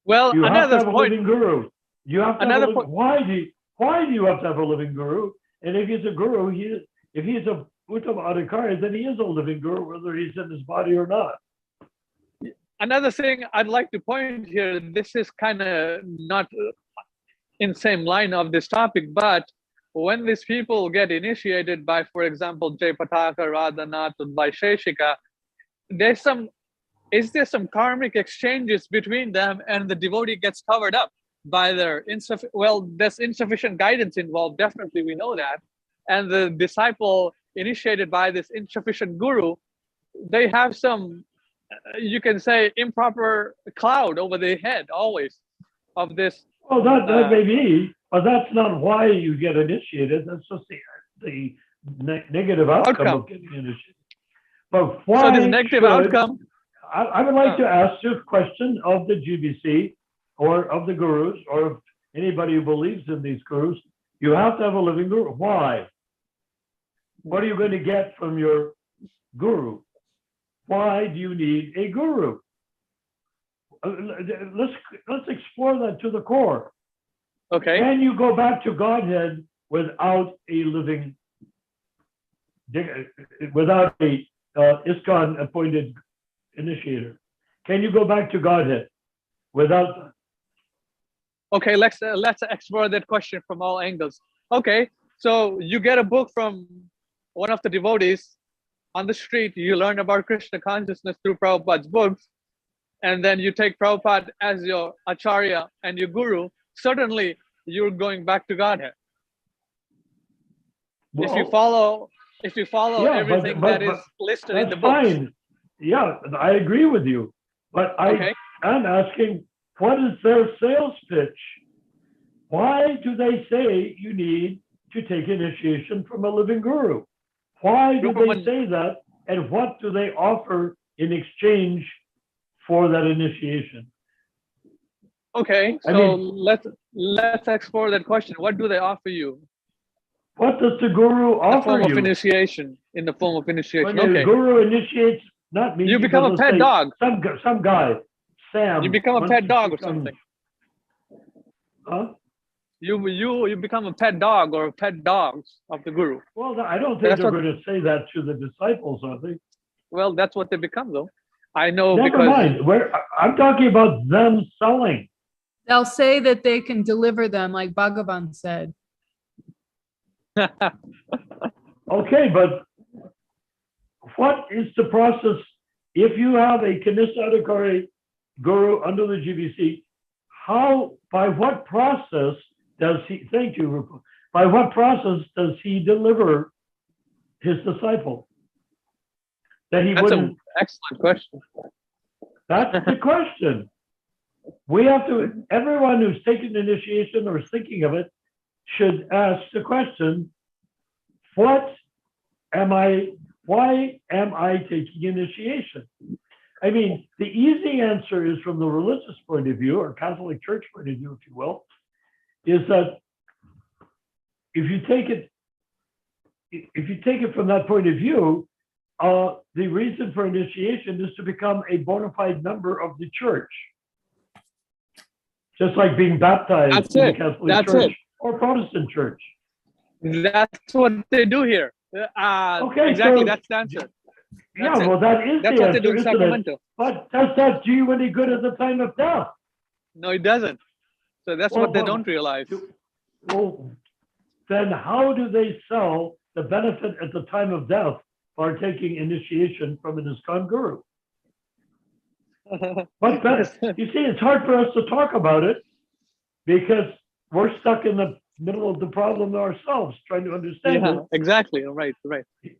Well, You have to another have a point. living guru. You have to Another have point. why do you have to have a living guru? And if he's a guru, if he's a Uttam Adhikari, then he is a living guru, whether he's in his body or not. Another thing I'd like to point here. This is kind of not in same line of this topic, but when these people get initiated by, for example, Jayapataka, Radhanath, and Vaisheshika, is there some karmic exchanges between them, and the devotee gets covered up by their there's insufficient guidance involved, definitely we know that, and the disciple initiated by this insufficient guru, they have some, you can say, improper cloud over their head always of this. Well, that may be, but that's not why you get initiated. That's just the negative outcome of getting initiated. But why? So this negative outcome. I would like to ask you a question of the GBC or of the gurus or of anybody who believes in these gurus. You have to have a living guru. Why? What are you going to get from your guru? Why do you need a guru? Let's explore that to the core. Okay. Can you go back to Godhead without a Iskcon appointed initiator? Can you go back to Godhead without? Okay, let's explore that question from all angles. Okay, so you get a book from one of the devotees on the street. You learn about Krishna consciousness through Prabhupada's books, and then you take Prabhupada as your acharya and your guru. Certainly, you're going back to Godhead. Well, if you follow everything that is listed in the books. Fine. Yeah, I agree with you. But I'm asking, what is their sales pitch? Why do they say you need to take initiation from a living guru? Why do they say that? And what do they offer in exchange for that initiation? Okay, so let's explore that question. What do they offer you? What does the guru offer you? In the form of initiation. When the guru initiates, not me. You become a pet dog. Some guy, Sam. You become a pet dog or something. Huh? You become a pet dog or pet dogs of the guru. Well, I don't think they're going to say that to the disciples, are they? Well, that's what they become, though. I know. Never mind. I'm talking about them selling. They'll say that they can deliver them, like Bhagavan said. Okay, but what is the process if you have a Kanishadikari guru under the GBC? By what process does he? Thank you, Rupa. By what process does he deliver his disciple? That's an excellent question. That's the question. We have to. Everyone who's taken initiation or is thinking of it should ask the question: why am I taking initiation? I mean, the easy answer is from the religious point of view, or Catholic Church point of view, if you will, is that if you take it from that point of view, the reason for initiation is to become a bona fide member of the church. Just like being baptized in the Catholic Church or Protestant Church. That's what they do here. Okay, exactly. so, that's the answer. That's what they do in Sacramento. But does that do you any good at the time of death? No, it doesn't. So that's what they don't realize. Well, then how do they sell the benefit at the time of death by taking initiation from an Iskcon guru? You see, it's hard for us to talk about it because we're stuck in the middle of the problem ourselves, trying to understand Yeah, it. exactly. Right.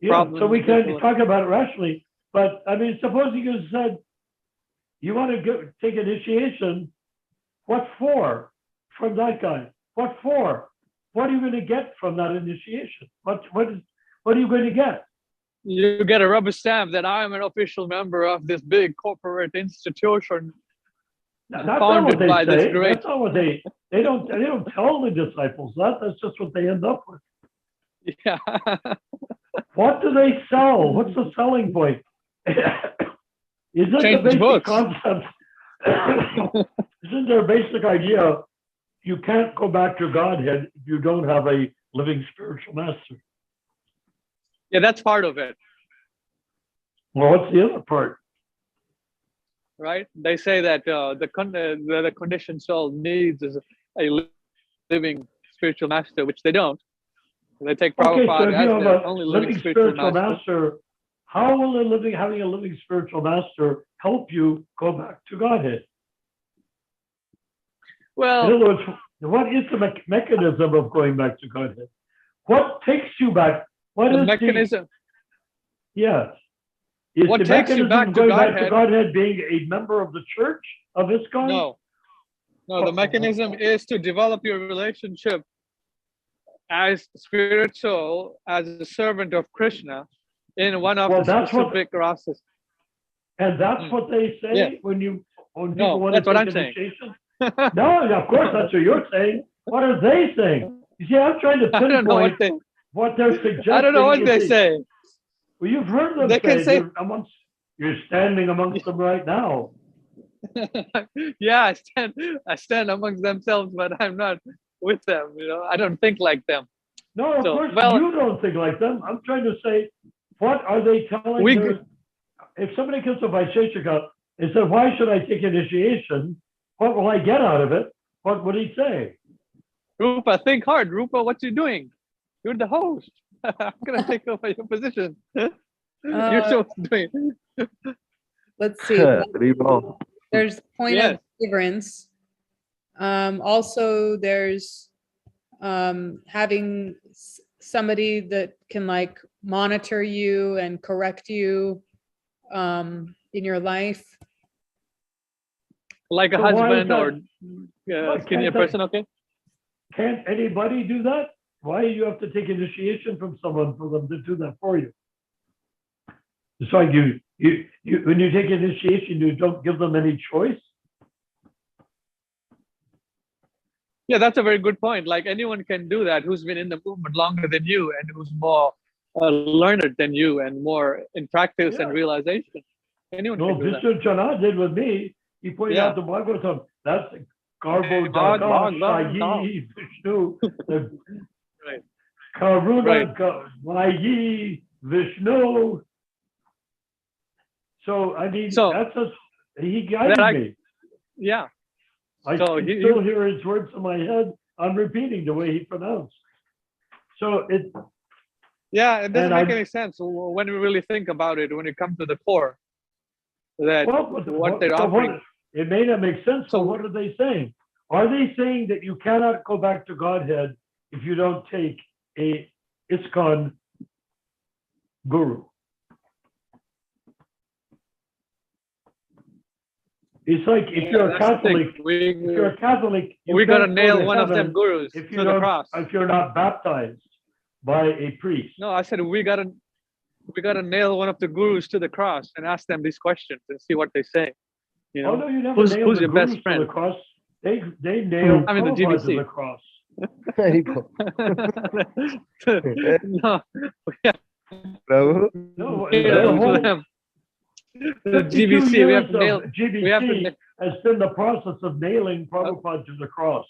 Yeah, so we can Problem. talk about it rationally. But I mean, supposing you said you want to go take initiation, what for from that guy? What for? What are you going to get from that initiation? What are you going to get? You get a rubber stamp that I am an official member of this big corporate institution That's not founded what by they this say. great. That's not what they don't tell the disciples that. That's just what they end up with. Yeah. What do they sell? What's the selling point? Isn't the Change basic books. concept? Isn't their basic idea you can't go back to Godhead if you don't have a living spiritual master? Yeah, that's part of it, Well, what's the other part? right? They say that the conditioned soul needs is a living spiritual master, which they don't. They take Okay, so Prabhupada if you as have their a only living spiritual master, how will having a living spiritual master help you go back to Godhead? In Well, other words, what is the mechanism of going back to Godhead? What takes you back? What the is mechanism. yes. Is What the takes you mechanism back of to going back to Godhead? Godhead being a member of the church of Iskcon? No, the mechanism is to develop your relationship as spirit soul, as a servant of Krishna in one of Well, the that's what- specific rases. And that's what they say Yeah. when people No, want that's to what take I'm saying. initiation? No, of course that's what you're saying. What are they saying? You see, I'm trying to I don't know what pinpoint what they're suggesting. I don't know what they say. Well, you've heard them They can say- you're standing amongst them right now. Yeah, I stand amongst themselves, but I'm not with them. I don't think like them. No, of So, course well- you don't think like them. I'm trying to say, what are they telling We- their, if somebody comes to Vaisheshika and said, why should I take initiation? What will I get out of it? What would he say? Rupa, think hard. Rupa, what you doing? You're the host. I'm gonna take over your position. You're supposed to do it. Let's see. There's point of deliverance. Also, there's having somebody that can like monitor you and correct you in your life. Like a So why is husband that? or Why skinnier can't they- person, okay? Can't anybody do that? Why do you have to take initiation from someone for them to do that for you? It's like you when you take initiation, you don't give them any choice. Yeah, that's a very good point. Like anyone can do that who's been in the movement longer than you and who's more learned than you and more in practice and Yeah. realization. Anyone No, can do that. Vishnu Chana did with me. He pointed Yeah. out the Bhagavatam. That's Garbo God, Daga God, Shayi Vishnu. The Right. Karuna Right. Vayi Vishnu. So I mean, So, that's just he guided that me. Yeah. I so can he- still hear his words in my head. I'm repeating the way he pronounced. So it Yeah, it doesn't And make I- any sense when we really think about it, when it comes to the core. That what they're offering. It may not make sense. So So- what are they saying? Are they saying that you cannot go back to Godhead if you don't take a Iskcon guru? It's like if you're a That's the thing. Catholic, if you're a Catholic, you We gotta can't go nail to one of them heaven gurus if to you the don't, cross. if you're not baptized by a priest. No, I said we gotta nail one of the gurus to the cross and ask them these questions and see what they say. Oh no, you never Who's nailed the your best gurus to friend? the cross. They nailed I mean, the Prabhupada to GBC. the cross. No, Prabhu, No, we the nail whole them. The 52 GBC, we have years to nail. of GBC we have to- has been the process of nailing Prabhupada to the cross.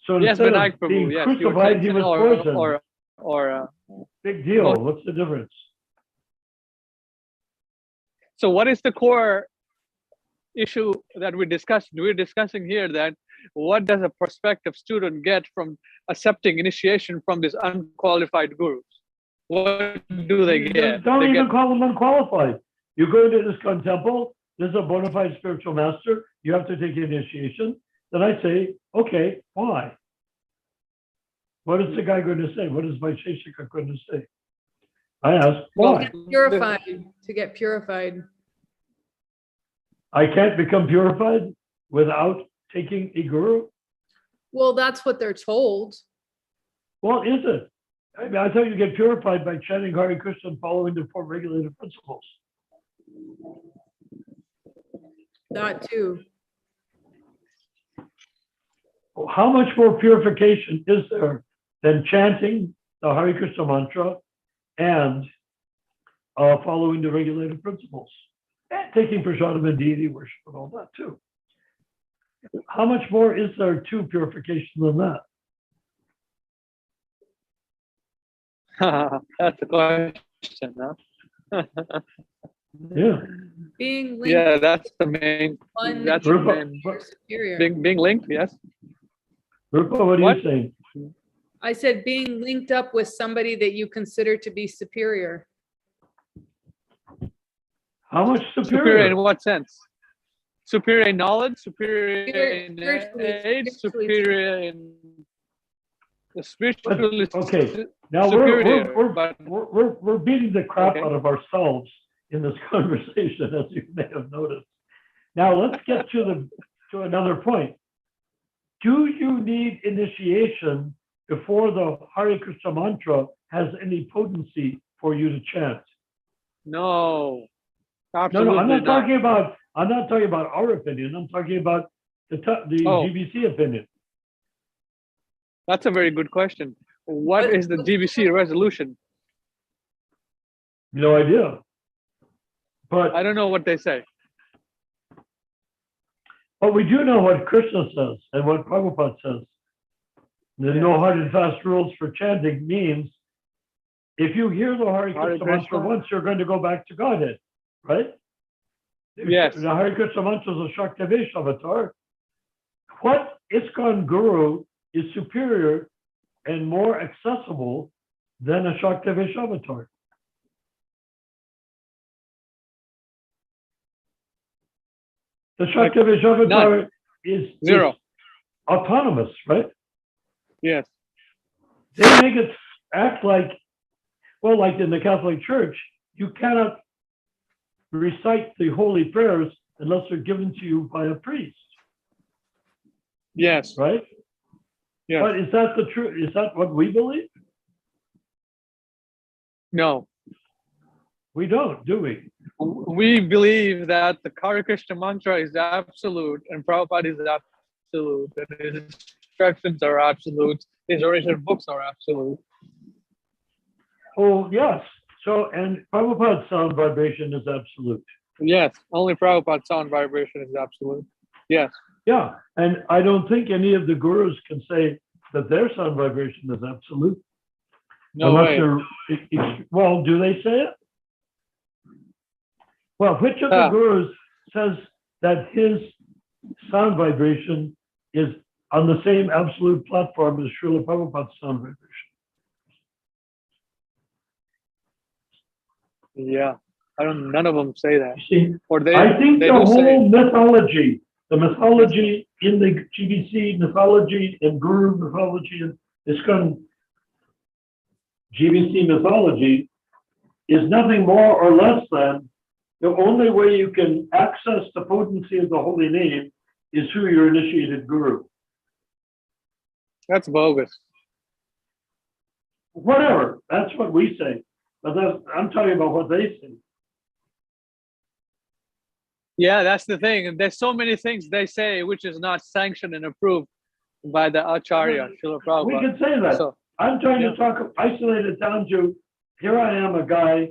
So Yes, instead Vinayak of Prabhu. being Yes, you were crucified, he saying, was poisoned. or Big deal. What's the difference? So what is the core issue that we discussed? We're discussing here that what does a prospective student get from accepting initiation from these unqualified gurus? What do they get? Don't They even get call them unqualified. You go to this Iskcon temple, this is a bona fide spiritual master, you have to take initiation, then I say, okay, why? What is the guy going to say? What is my Shishika going to say? I ask, why? To get purified. I can't become purified without taking a guru? Well, that's what they're told. Well, is it? I mean, I thought you get purified by chanting Hare Krishna and following the 4 regulated principles. That too. How much more purification is there than chanting the Hare Krishna mantra and following the regulated principles? And taking prasadam and deity worship and all that too. How much more is there to purification than that? That's a question, huh? Yeah. Being linked. Yeah, that's the main. One That's the main. superior. Being linked, yes. Rupa, what are What? you saying? I said being linked up with somebody that you consider to be superior. How much Superior in superior? what sense? Superior in knowledge, superior in Spiritually- age, spiritually. superior in the spiritual. Okay, now superior, but we're beating the crap Okay. out of ourselves in this conversation, as you may have noticed. Now let's get to another point. Do you need initiation before the Hare Krishna mantra has any potency for you to chant? no, No, absolutely I'm not not. talking about. I'm not talking about our opinion. I'm talking about the Oh. GBC opinion. That's a very good question. What But- is the GBC resolution? No idea. But I don't know what they say. we do know what Krishna says and what Prabhupada says. The no hard and fast rules for chanting means if you hear the Hare Hare Krishna mantra Krishna. once, you're going to go back to Godhead, right? Yes. The Hare Krishna mantra is a Shaktivesh avatar. What Iskcon guru is superior and more accessible than a Shaktivesh avatar? The Shaktivesh avatar is Zero. autonomous, right? Yes. They make it act like, well, like in the Catholic Church, you cannot recite the holy prayers unless they're given to you by a priest, Yes. right? Yes. But is that the truth? Is that what we believe? No. We don't, do we? We believe that the Hare Krishna mantra is absolute and Prabhupada is absolute and his instructions are absolute. His original books are absolute. Oh, yes. So, and Prabhupada's sound vibration is absolute. Yes. Only Prabhupada's sound vibration is absolute. Yes. Yeah. And I don't think any of the gurus can say that their sound vibration is absolute. No way. Well, do they say it? Well, which of the gurus says that his sound vibration is on the same absolute platform as Srila Prabhupada's sound vibration? Yeah. None of them say that. You see, Or they, I think they the do say, whole mythology, the mythology in the GBC mythology and Guru mythology and Iskcon GBC mythology is nothing more or less than the only way you can access the potency of the holy name is through your initiated guru. that's bogus. Whatever, that's what we say. But I'm talking about what they say. Yeah, that's the thing. And there's so many things they say which is not sanctioned and approved by the Acharya, Srila We Prabhupada. can say that. So, I'm trying Yeah. to talk, isolate it down to, here I am, a guy,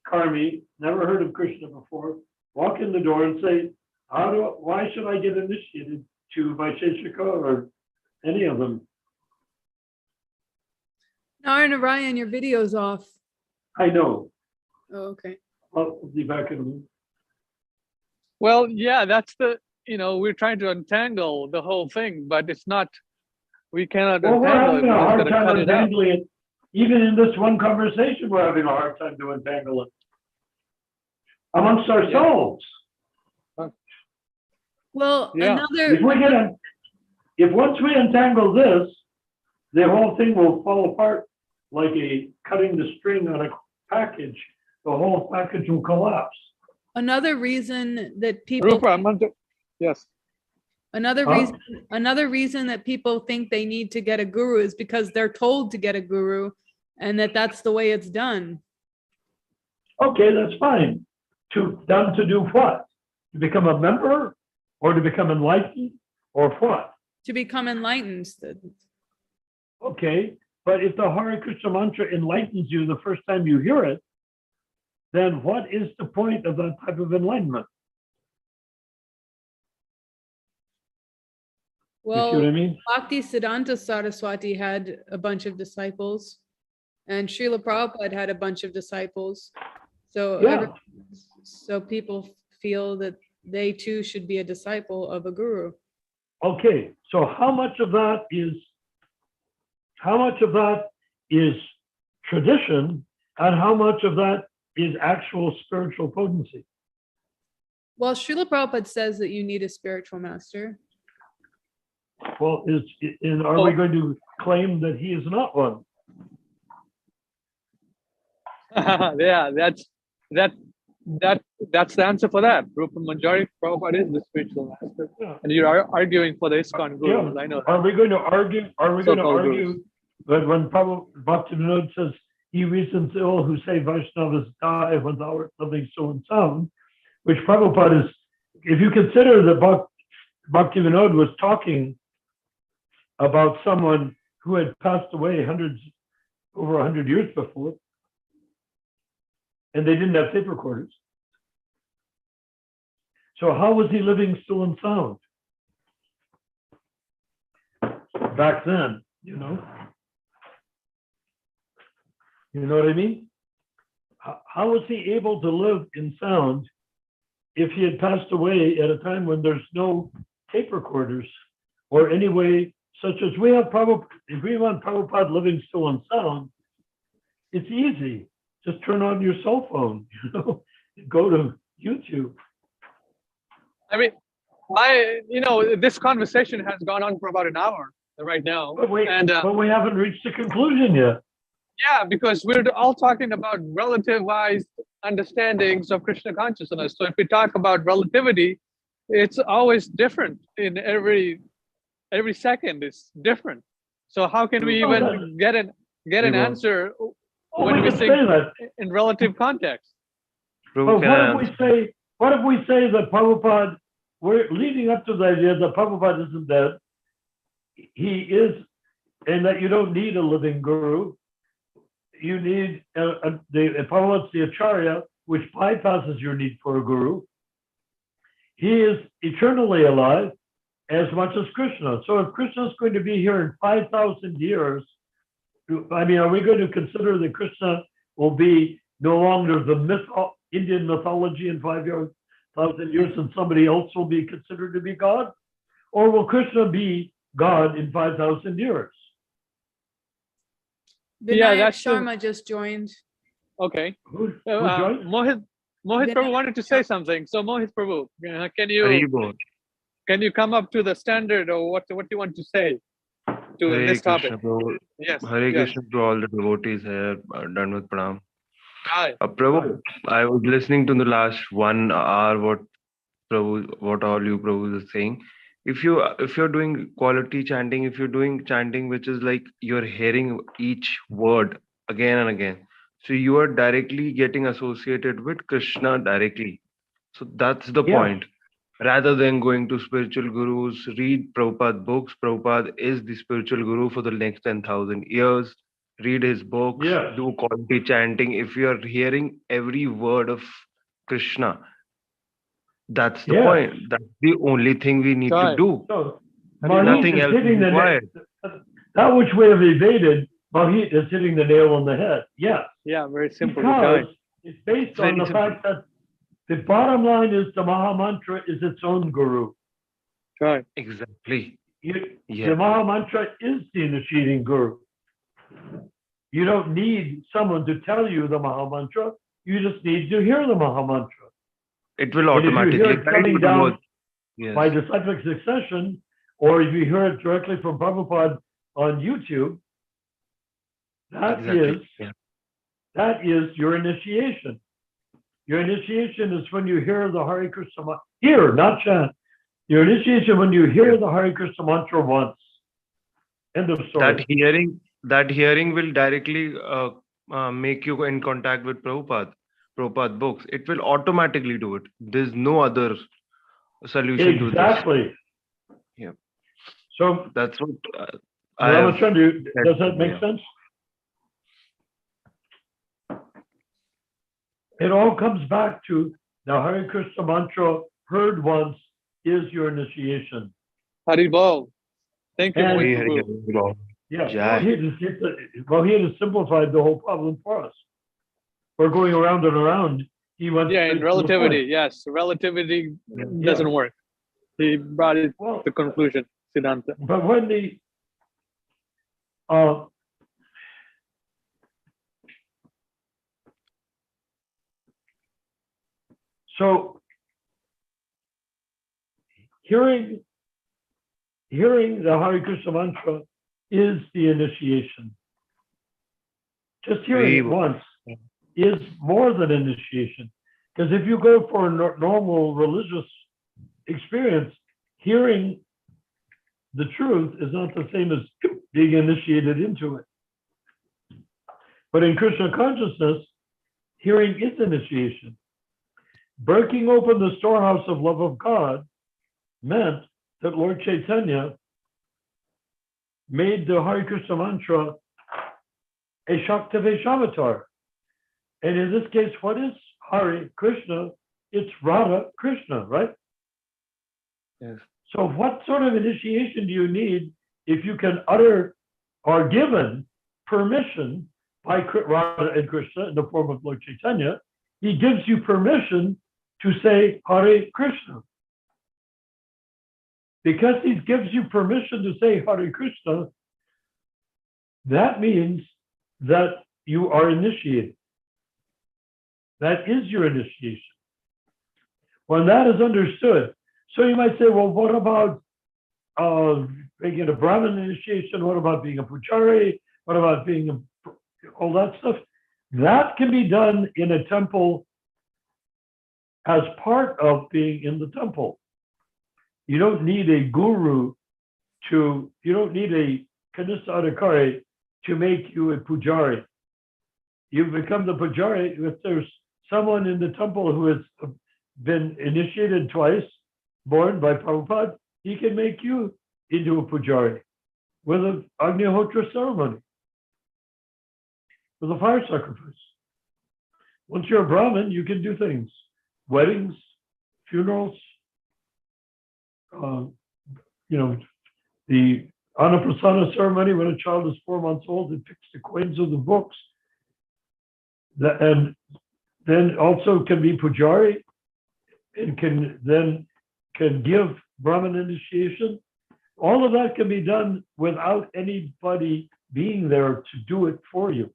Karmi, never heard of Krishna before, walk in the door and say, why should I get initiated to Vaisheshika or any of them? Narayan, your video's off. I know. Oh, okay. I'll be back in a minute. well, yeah, that's we're trying to untangle the whole thing, but it's not, we cannot Well, we're untangle it. having a We just hard gotta time cut it out. untangling it. Even in this one conversation, we're having a hard time to untangle it amongst ourselves. Well, Yeah. If once we untangle this, the whole thing will fall apart like cutting the string on a package. The whole package will collapse. another reason that people Rupa, I'm on to, yes. another reason that people think they need to get a guru is because they're told to get a guru and that's the way it's done. Okay, that's fine. Done to do what? To become a member or to become enlightened or what? To become enlightened. Okay, but if the Hare Krishna mantra enlightens you the first time you hear it, then what is the point of that type of enlightenment? Well, you see what I mean? Bhakti Siddhanta Saraswati had a bunch of disciples, and Srila Prabhupada had a bunch of disciples. So, so people feel that they too should be a disciple of a guru. Okay, so how much of that is tradition, and how much of that is actual spiritual potency? Well, Srila Prabhupada says that you need a spiritual master. Well, are we going to claim that he is not one? Yeah, that's the answer for that. Rupa majority Prabhupada is the spiritual master, and you're arguing for the Iskcon gurus. I know that. Are we going to argue? Gurus. That when Bhakti Vinod says he reasons ill who say Vaishnavas die when thou art living so and sound, which Prabhupada is, if you consider that Bhakti Vinod was talking about someone who had passed away over 100 years before, and they didn't have tape recorders. So how was he living still and sound? Back then, you know? You know what I mean? How was he able to live in sound if he had passed away at a time when there's no tape recorders or any way such as we have Prabhupada? If we want Prabhupada living still and sound, it's easy. Just turn on your cell phone, you know, go to YouTube. I mean, this conversation has gone on for about an hour right now, but we haven't reached a conclusion yet. Yeah, because we're all talking about relativized understandings of Krishna consciousness. So if we talk about relativity, it's always different in every second. It's different. So how can we even get an answer when we think in relative context? But what if we say that Prabhupada, we're leading up to the idea that Prabhupada isn't dead, he is, and that you don't need a living guru. You need Prabhupada's the Acharya, which bypasses your need for a guru. He is eternally alive as much as Krishna. So if Krishna is going to be here in 5,000 years, I mean, are we going to consider that Krishna will be no longer the Indian mythology in 5,000 years and somebody else will be considered to be God? Or will Krishna be God in 5,000 years? Vinayak Sharma just joined. Okay. Who joined? Mohit Prabhu wanted to say something. So Mohit Prabhu, can you come up to the standard, or what do you want to say to Hare this Krishna, topic? Prabhu. Yes. Hare Krishna to all the devotees here. Done with Pranam. Hi. Prabhu, I was listening to the last 1 hour what all you Prabhu is saying. If you're doing quality chanting, if you're doing chanting which is like you're hearing each word again and again, so you are directly getting associated with Krishna directly. So that's the point. Rather than going to spiritual gurus, read Prabhupada books. Prabhupada is the spiritual guru for the next 10,000 years. Read his books, do quality chanting. If you are hearing every word of Krishna, that's the point. That's the only thing we need to do. So, nothing else is required. That which we have evaded, Mahit is hitting the nail on the head. Yes. Yeah, very simple. Because it's based on the fact that the bottom line is the Maha Mantra is its own guru. Right. Exactly. The Maha Mantra is the initiating guru. You don't need someone to tell you the Maha Mantra. You just need to hear the Maha Mantra. It will automatically coming down. by disciplic succession, or if you hear it directly from Prabhupada on YouTube, that is your initiation. Your initiation is when you hear the Hare Krishna mantra. Hear, not chant. Your initiation when you hear the Hare Krishna mantra once. End of story. That hearing will directly make you in contact with Prabhupada books. It will automatically do it. There's no other solution to this. Exactly. Yeah. So that's what Ramachandra, does that make sense? It all comes back to the Hare Krishna mantra heard once is your initiation. Haribol. Thank you. Yeah, he had simplified the whole problem for us. We're going around and around. He went in relativity, yes. Relativity doesn't work. He brought it to the conclusion, Siddhanta. But when the so hearing the Hare Krishna mantra is the initiation. Just hearing it once is more than initiation. Because if you go for a normal religious experience, hearing the truth is not the same as being initiated into it. But in Krishna consciousness, hearing is initiation. Breaking open the storehouse of love of God meant that Lord Chaitanya made the Hare Krishna mantra a Shaktiveshamatar. And in this case, what is Hare Krishna? It's Radha Krishna, right? Yes. So what sort of initiation do you need if you can utter or given permission by Radha and Krishna in the form of Lord Chaitanya? He gives you permission to say Hare Krishna. Because he gives you permission to say Hare Krishna, that means that you are initiated. That is your initiation. When that is understood, so you might say, well, what about making a Brahmin initiation? What about being a Pujari? What about being all that stuff? That can be done in a temple as part of being in the temple. You don't need a guru you don't need a Kanisa Adhikari to make you a Pujari. You become the Pujari if there's someone in the temple who has been initiated twice, born by Prabhupada, he can make you into a Pujari with an Agnihotra ceremony, with a fire sacrifice. Once you're a Brahmin, you can do things. Weddings, funerals, the Anaprasana ceremony when a child is 4 months old, it picks the coins of the books. And then also can be Pujari and can give Brahmin initiation. All of that can be done without anybody being there to do it for you.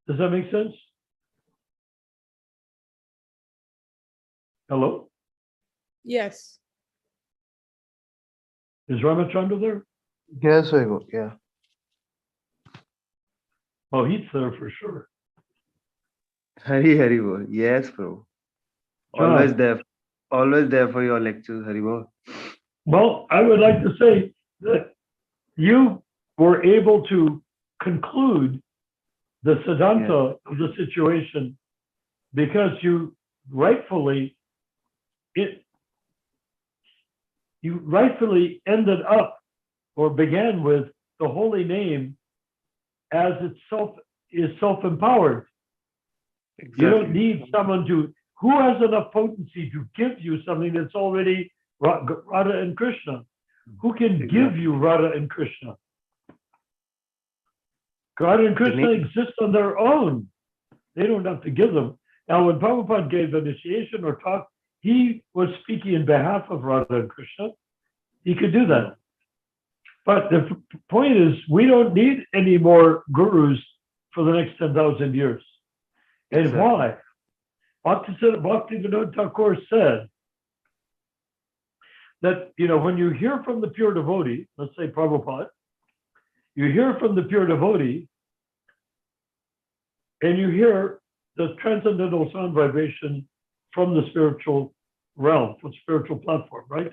Does that make sense? Hello? Yes. Is Ramachandra there? Yes, I go. Yeah. Oh, he's there for sure. Hari Bol. Yes, bro. Always there for your lectures, Hari Bol. Well, I would like to say that you were able to conclude the Siddhanta of the situation because you rightfully ended up or began with the holy name as itself is self-empowered. Exactly. You don't need someone who has enough potency to give you something that's already Radha and Krishna. Who can give you Radha and Krishna? Radha and Krishna exist on their own. They don't have to give them. Now, when Prabhupada gave initiation or talk, he was speaking in behalf of Radha and Krishna. He could do that. But the point is, we don't need any more gurus for the next 10,000 years. And why? Bhaktivinoda Thakur said that, when you hear from the pure devotee, let's say Prabhupada, you hear from the pure devotee, and you hear the transcendental sound vibration from the spiritual realm, from spiritual platform, right?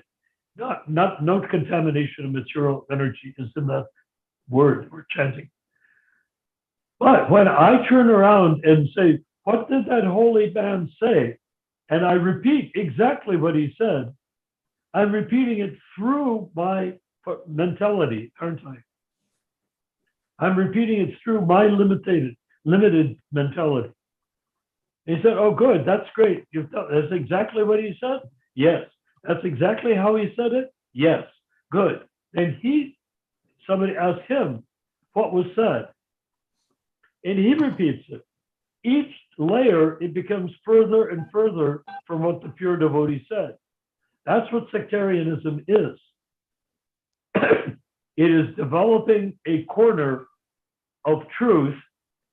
No contamination of material energy is in that word we're chanting. But when I turn around and say, what did that holy man say? And I repeat exactly what he said, I'm repeating it through my mentality, aren't I? I'm repeating it through my limited mentality. He said, oh, good, that's great. That's exactly what he said? Yes. That's exactly how he said it? Yes. Good. Then somebody asked him what was said. And he repeats it. Each layer, it becomes further and further from what the pure devotee said. That's what sectarianism is. It is developing a corner of truth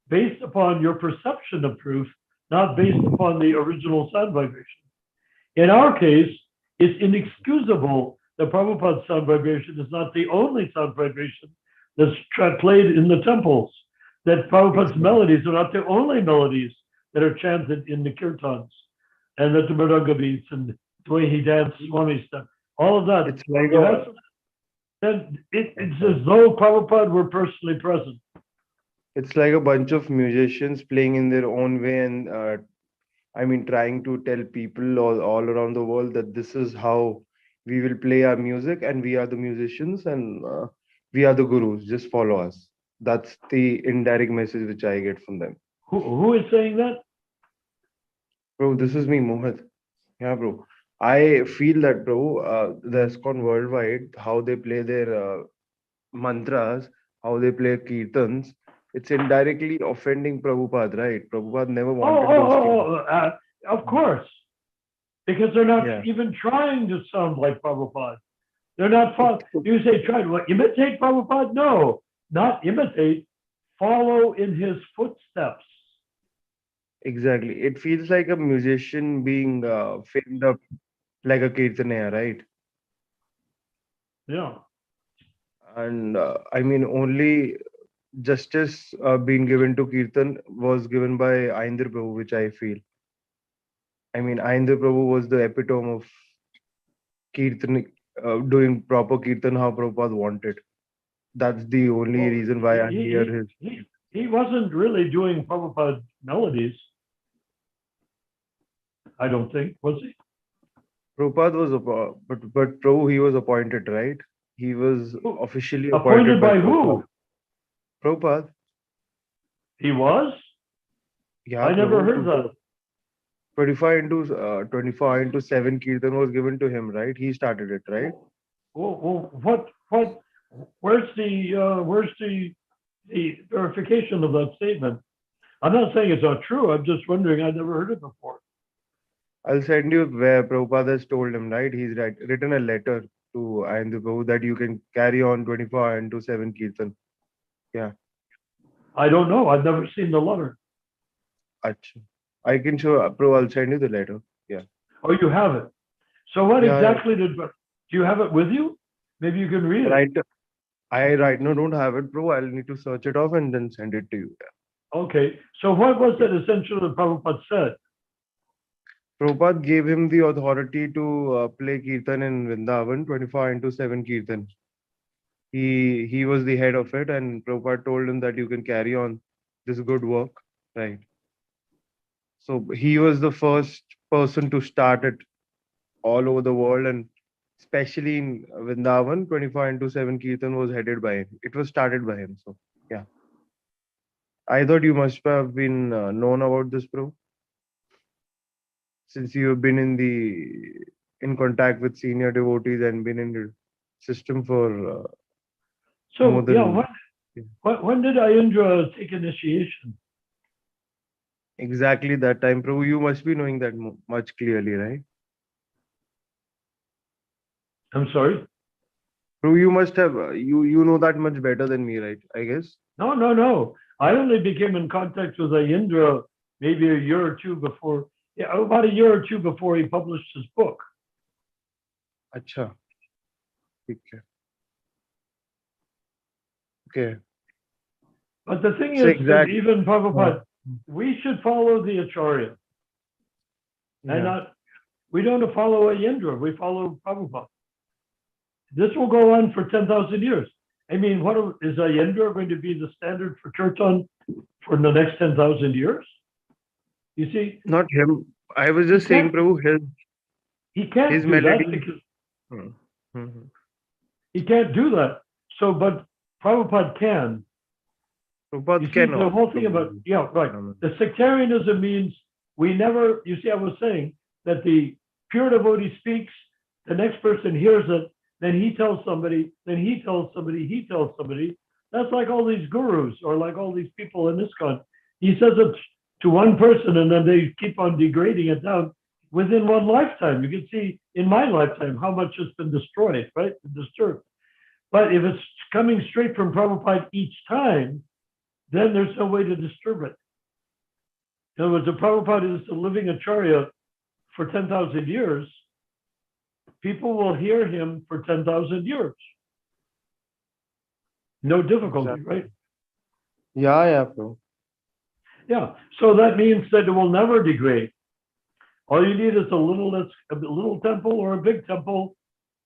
based upon your perception of truth, not based upon the original sound vibration. In our case, it's inexcusable that Prabhupada's sound vibration is not the only sound vibration that's played in the temples, that Prabhupada's melodies are not the only melodies that are chanted in the kirtans, and that the mridanga beats and the way he danced Swami stuff, all of that. It's like then it's as though Prabhupada were personally present. it's like a bunch of musicians playing in their own way, and trying to tell people all around the world that this is how we will play our music, and we are the musicians, and we are the gurus. Just follow us. That's the indirect message which I get from them. Who is saying that? Bro, this is me, Mohit. Yeah, bro. I feel that, bro, the Iskcon worldwide, how they play their mantras, how they play kirtans, it's indirectly offending Prabhupada, right? Prabhupada never wanted those things. Of course. Because they're not Yeah. even trying to sound like Prabhupada. They're not, you say, try to imitate Prabhupada? No, not imitate, follow in his footsteps. Exactly. It feels like a musician being framed up like a kirtanaya, right? Yeah. And only justice being given to kirtan was given by Aindra Prabhu, which I feel. Aindra Prabhu was the epitome of kirtan, doing proper kirtan how Prabhupada wanted. That's the only reason why I hear his. He wasn't really doing Prabhupada melodies. I don't think, was he? Prabhupada was, but Prabhu, he was appointed, right? He was officially Appointed by who? Prabhupada. He was? Yeah, I never heard that. 25 into 7 kirtan was given to him, right? He started it, right? Well, where's the verification of that statement? I'm not saying it's not true. I'm just wondering. I never heard it before. I'll send you where Prabhupada has told him, right? He's written a letter to Aindra Prabhu that you can carry on 24 into 7 kirtan. Yeah. I don't know. I've never seen the letter. Achha. I can show, Prabhu, I'll send you the letter. Yeah. Oh, you have it. So what exactly do you have it with you? Maybe you can read it. Right. I right now don't have it, bro. I'll need to search it off and then send it to you. Yeah. Okay. So what was it essentially that Prabhupada said? Prabhupada gave him the authority to play kirtan in Vrindavan, 24 into 7 kirtan. He was the head of it, and Prabhupada told him that you can carry on this good work, right? So he was the first person to start it all over the world, and especially in Vrindavan, 25 into 7 kirtan was headed by him. It was started by him. So yeah, I thought you must have been known about this, bro, since you have been in contact with senior devotees and been in the system for more than. When did Ayendra take initiation? Exactly that time, Prabhu. You must be knowing that much clearly, right? I'm sorry? Prabhu, you must have, you know that much better than me, right? I guess. No. I only became in contact with Ayendra maybe a year or two before Yeah, about a year or two before he published his book. अच्छा, ठीक है. Okay. But the thing So is that exactly. even Prabhupada, we should follow the Acharya. And Yeah. we don't follow a Yendra, we follow Prabhupada. This will go on for 10,000 years. I mean, is a Yendra going to be the standard for kirtan for the next 10,000 years? You see? Not him. I was just saying, Prabhu, he can't his do that melody. because Mm-hmm. he can't do that. So, but Prabhupada can. Prabhupada You see, cannot. the whole thing about, yeah, right. The sectarianism means we never, you see, I was saying that the pure devotee speaks, the next person hears it, then he tells somebody, then he tells somebody, he tells somebody. That's like all these gurus or like all these people in Iskcon. He says it to one person and then they keep on degrading it down within one lifetime. You can see in my lifetime how much has been destroyed, right? Disturbed. But if it's coming straight from Prabhupada each time, then there's no way to disturb it. In other words, if Prabhupada is a living Acharya for 10,000 years, people will hear him for 10,000 years. No difficulty, Exactly. right? Yeah, Prabhu. Yeah. So that means that it will never degrade. All you need is a little temple or a big temple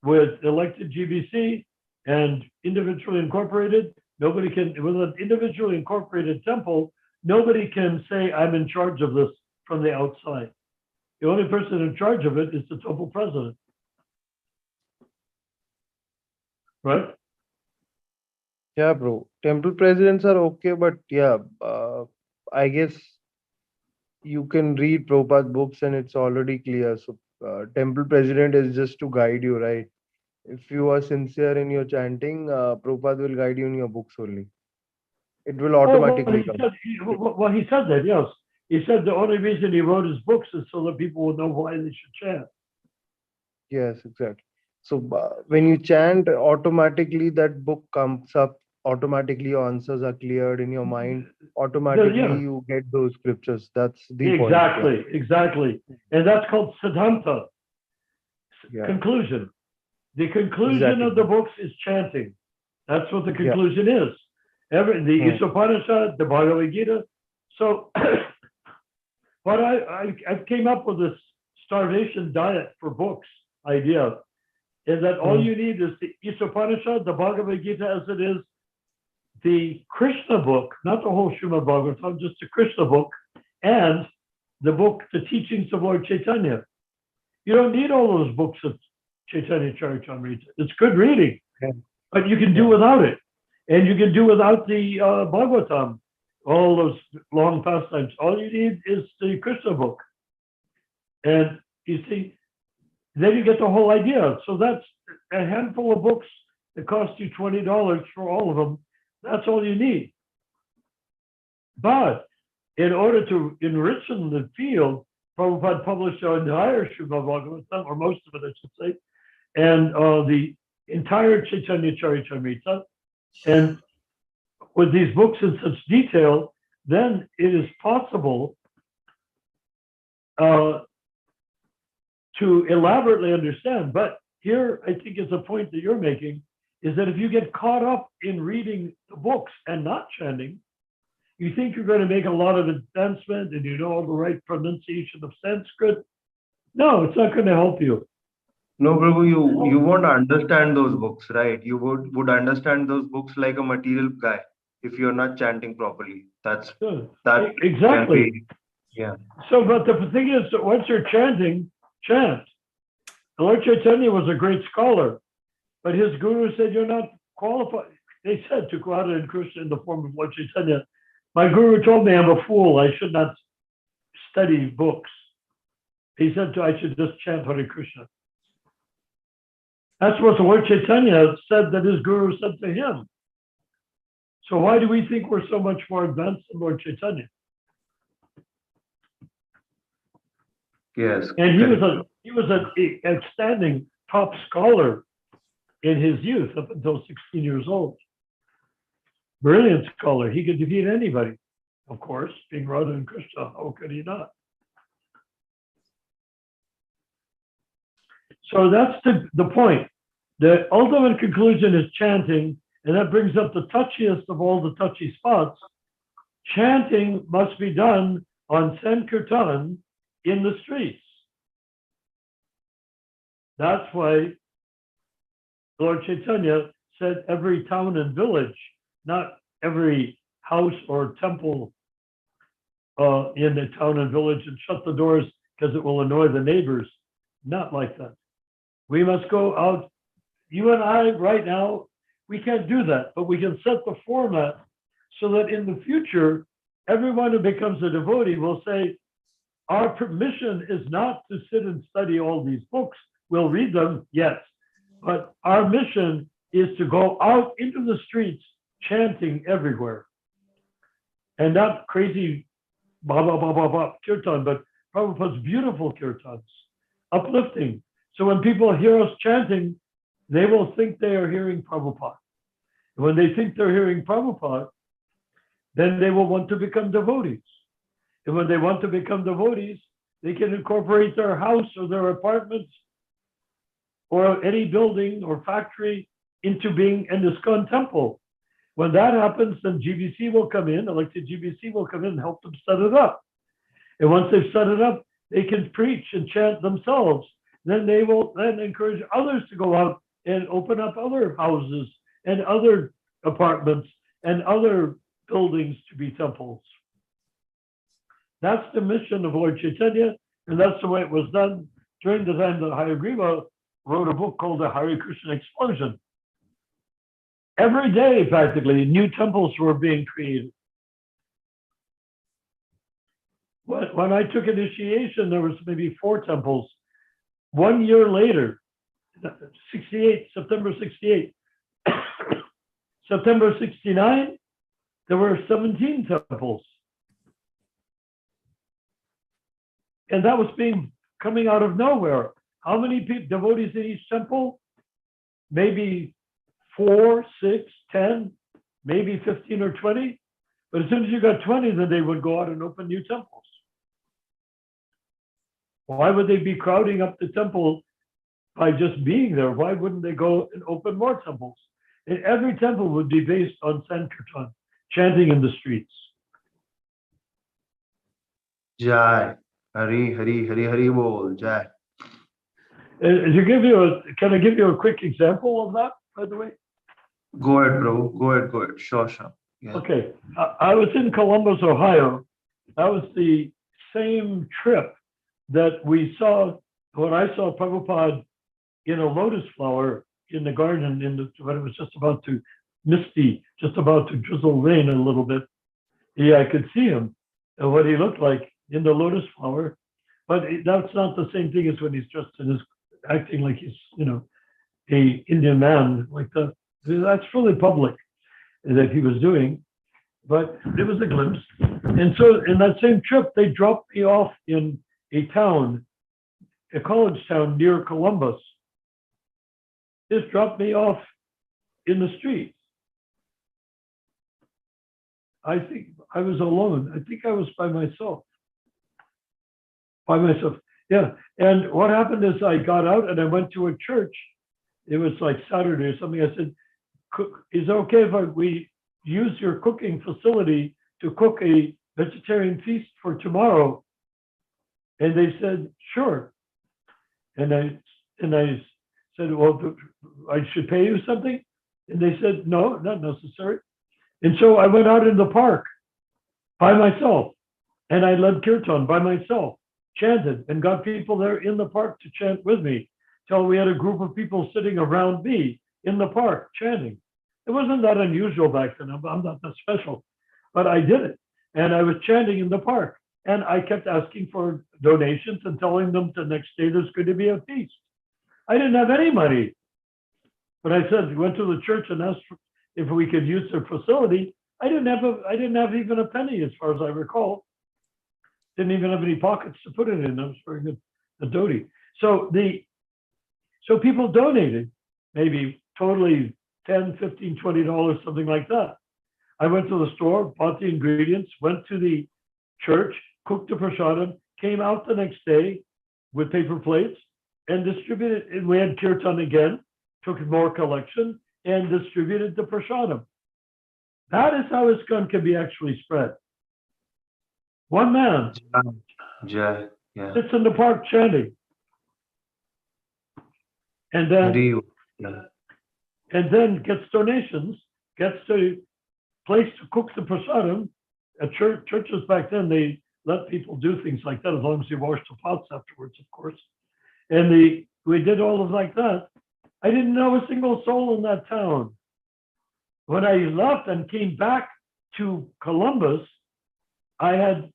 with elected GBC and individually incorporated. Nobody can, with an individually incorporated temple, nobody can say, I'm in charge of this from the outside. The only person in charge of it is the temple president. Right? Yeah, bro. Temple presidents are okay, but yeah, I guess you can read Prabhupada's books and it's already clear. So, temple president is just to guide you, right? If you are sincere in your chanting, Prabhupada will guide you in your books only. It will automatically come. He said that, yes. He said the only reason he wrote his books is so that people will know why they should chant. Yes, exactly. So when you chant, automatically that book comes up. Automatically your answers are cleared in your mind. Automatically you get those scriptures. That's the point. Exactly, exactly. And that's called Siddhanta. Yeah. Conclusion. The conclusion of the books is chanting. That's what the conclusion is. The Upanishad, the Bhagavad Gita. So what I came up with this starvation diet for books idea is that all you need is the Upanishad, the Bhagavad Gita as it is, the Krishna book, not the whole Srimad Bhagavatam, just the Krishna book, and the book, The Teachings of Lord Chaitanya. You don't need all those books of Chaitanya Charitamrita. It's good reading, but you can do without it. And you can do without the Bhagavatam, all those long pastimes. All you need is the Krishna book. And you see, then you get the whole idea. So that's a handful of books that cost you $20 for all of them. That's all you need. But in order to enrich the field, Prabhupada published the entire Srimad Bhagavatam, or most of it, I should say, and the entire Chaitanya Charitamrita. And with these books in such detail, then it is possible to elaborately understand. But here, I think is a point that you're making, is that if you get caught up in reading the books and not chanting, you think you're going to make a lot of advancement and you know all the right pronunciation of Sanskrit. No, it's not going to help you. No, Prabhu, you won't understand those books, right? You would understand those books like a material guy if you're not chanting properly. That Exactly. Yeah. So, but the thing is that once you're chanting, chant. Lord Chaitanya was a great scholar, but his guru said, you're not qualified. They said to go out in Krishna in the form of Lord Chaitanya. My guru told me I'm a fool. I should not study books. He said I should just chant Hare Krishna. That's what the Lord Chaitanya said that his guru said to him. So why do we think we're so much more advanced than Lord Chaitanya? Yes. And he was an outstanding top scholar in his youth up until 16 years old. Brilliant scholar. He could defeat anybody, of course, being Radha and Krishna. How could he not? So that's the point. The ultimate conclusion is chanting, and that brings up the touchiest of all the touchy spots. Chanting must be done on Sankirtan in the streets. That's why Lord Chaitanya said every town and village, not every house or temple in the town and village, and shut the doors because it will annoy the neighbors. Not like that. We must go out. You and I right now, we can't do that, but we can set the format so that in the future, everyone who becomes a devotee will say, our mission is not to sit and study all these books. We'll read them, yes, but our mission is to go out into the streets chanting everywhere. And not crazy ba ba ba ba ba kirtan, but Prabhupada's beautiful kirtans, uplifting. So when people hear us chanting, they will think they are hearing Prabhupada. And when they think they're hearing Prabhupada, then they will want to become devotees. And when they want to become devotees, they can incorporate their house or their apartments or any building or factory into being an Iskcon temple. When that happens, then GBC will come in, elected GBC will come in and help them set it up. And once they've set it up, they can preach and chant themselves. Then they will then encourage others to go out and open up other houses and other apartments and other buildings to be temples. That's the mission of Lord Chaitanya, and that's the way it was done during the time that Hayagriva wrote a book called The Hare Krishna Explosion. Every day, practically, new temples were being created. When I took initiation, there was maybe 4 temples. 1 year later, 68, September 68, September 69, there were 17 temples. And that was coming out of nowhere. How many devotees in each temple? Maybe 4, 6, 10, maybe 15 or 20. But as soon as you got 20, then they would go out and open new temples. Why would they be crowding up the temple by just being there? Why wouldn't they go and open more temples? And every temple would be based on Sankirtan, chanting in the streets. Jai. Hari, Hari, Hari, Hari Bol. Jai. Can I give you a quick example of that, by the way? Go ahead, Prabhu. Go ahead. Sure. Yeah. Okay. I was in Columbus, Ohio. That was the same trip that we saw when I saw Prabhupada in a lotus flower in the garden when it was just about to misty, just about to drizzle rain a little bit. Yeah, I could see him and what he looked like in the lotus flower. But that's not the same thing as when he's just acting like he's, a Indian man like that. That's really public that he was doing, but it was a glimpse. And so in that same trip, they dropped me off in a town, a college town near Columbus. Just dropped me off in the street. I think I was alone. I think I was by myself. Yeah. And what happened is I got out and I went to a church. It was like Saturday or something. I said, is it okay if we use your cooking facility to cook a vegetarian feast for tomorrow? And they said, sure. And I said, well, I should pay you something? And they said, no, not necessary. And so I went out in the park by myself and I led kirtan by myself, chanted, and got people there in the park to chant with me till we had a group of people sitting around me in the park chanting. It wasn't that unusual back then. I'm not that special, but I did it. And I was chanting in the park. And I kept asking for donations and telling them the next day there's going to be a feast. I didn't have any money. But I said, went to the church and asked if we could use their facility. I didn't have even a penny as far as I recall. Didn't even have any pockets to put it in. I was very good at devotee. So people donated, maybe totally $10, $15, $20, something like that. I went to the store, bought the ingredients, went to the church, cooked the prasadam, came out the next day with paper plates and distributed. And we had kirtan again, took more collection and distributed the prasadam. That is how Iskcon can be actually spread. One man Jai. Yeah. sits in the park chanting, and then Hari. Yeah. gets donations, gets a place to cook the prasadam. At churches back then, they let people do things like that as long as you wash the pots afterwards, of course. And we did all of like that. I didn't know a single soul in that town. When I left and came back to Columbus, I had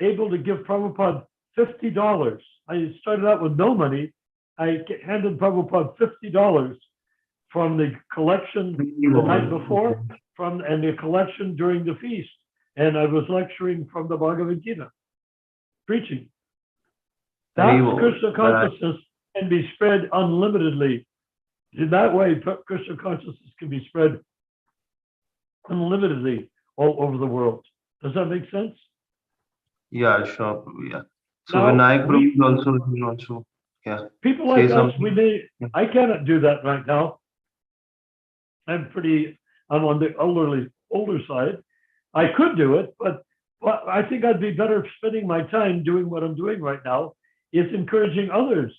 able to give Prabhupada $50. I started out with no money. I handed Prabhupada $50 from the collection the night before, and the collection during the feast. And I was lecturing from the Bhagavad Gita, preaching. That's Krishna consciousness can be spread unlimitedly. In that way, Krishna consciousness can be spread unlimitedly all over the world. Does that make sense? Yeah, sure. Yeah. So Now, Vinayak Prabhu is also, yeah. People like Say us, something. I cannot do that right now. I'm on the older side. I could do it, but I think I'd be better spending my time doing what I'm doing right now, is encouraging others.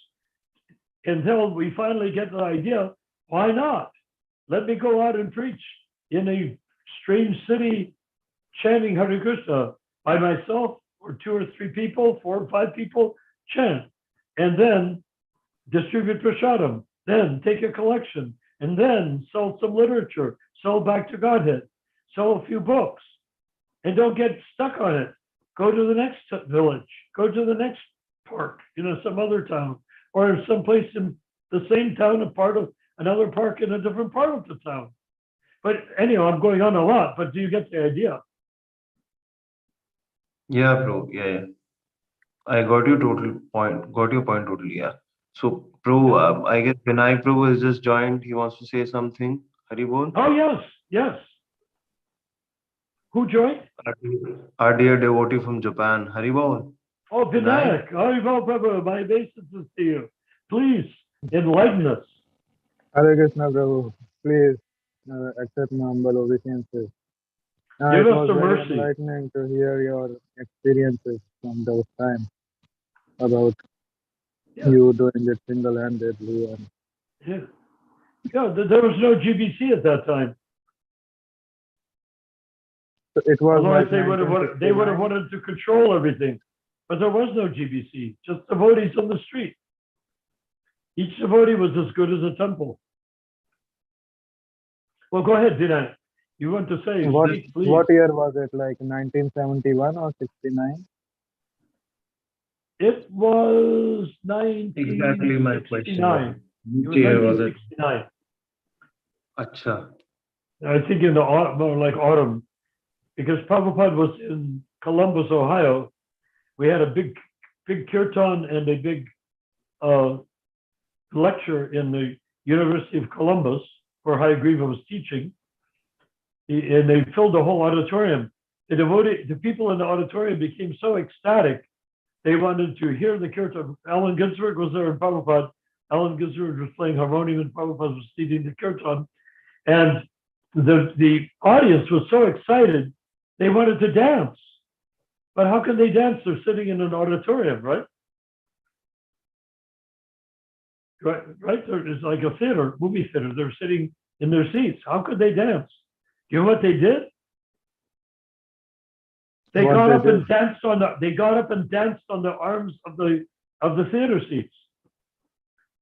Until we finally get the idea, why not? Let me go out and preach in a strange city, chanting Hare Krishna by myself, or 2 or 3 people, 4 or 5 people, chant, and then distribute prasadam, then take a collection, and then sell some literature, sell back to Godhead, sell a few books, and don't get stuck on it. Go to the next village, go to the next park, some other town, or someplace in the same town, a part of another park in a different part of the town. But anyhow, I'm going on a lot, but do you get the idea? Yeah, bro. Yeah. I got your point totally. Yeah. So, Prabhu, I guess Vinayak Prabhu has just joined. He wants to say something. Hari Bol. Oh, yes. Who joined? Our dear devotee from Japan. Hari Bol. Oh, Vinayak. Haribol Prabhu, my obeisances to you. Please enlighten us. Hare Krishna Prabhu, please accept my humble obeisances. Give It us was the very mercy. enlightening to hear your experiences from those times about you doing it single-handedly. Yeah, there was no GBC at that time. So it was Otherwise, like they would have wanted to control everything, but there was no GBC. Just devotees on the street. Each devotee was as good as a temple. Well, go ahead, Vinayak. You want to say? Speak, please. What year was it? Like 1971 or 69? It was 1969. Exactly my question. It was 1969. Acha. I think in the autumn, more like autumn, because Prabhupada was in Columbus, Ohio. We had a big kirtan and a big lecture in the University of Columbus where Hayagriva was teaching. And they filled the whole auditorium. The people in the auditorium became so ecstatic, they wanted to hear the kirtan. Allen Ginsberg was there in Prabhupada. Allen Ginsberg was playing harmonium and Prabhupada was leading the kirtan. And the audience was so excited, they wanted to dance. But how can they dance? They're sitting in an auditorium, right? Right? It's like a theater, movie theater. They're sitting in their seats. How could they dance? You know what they did? They got up and danced on the arms of the theater seats.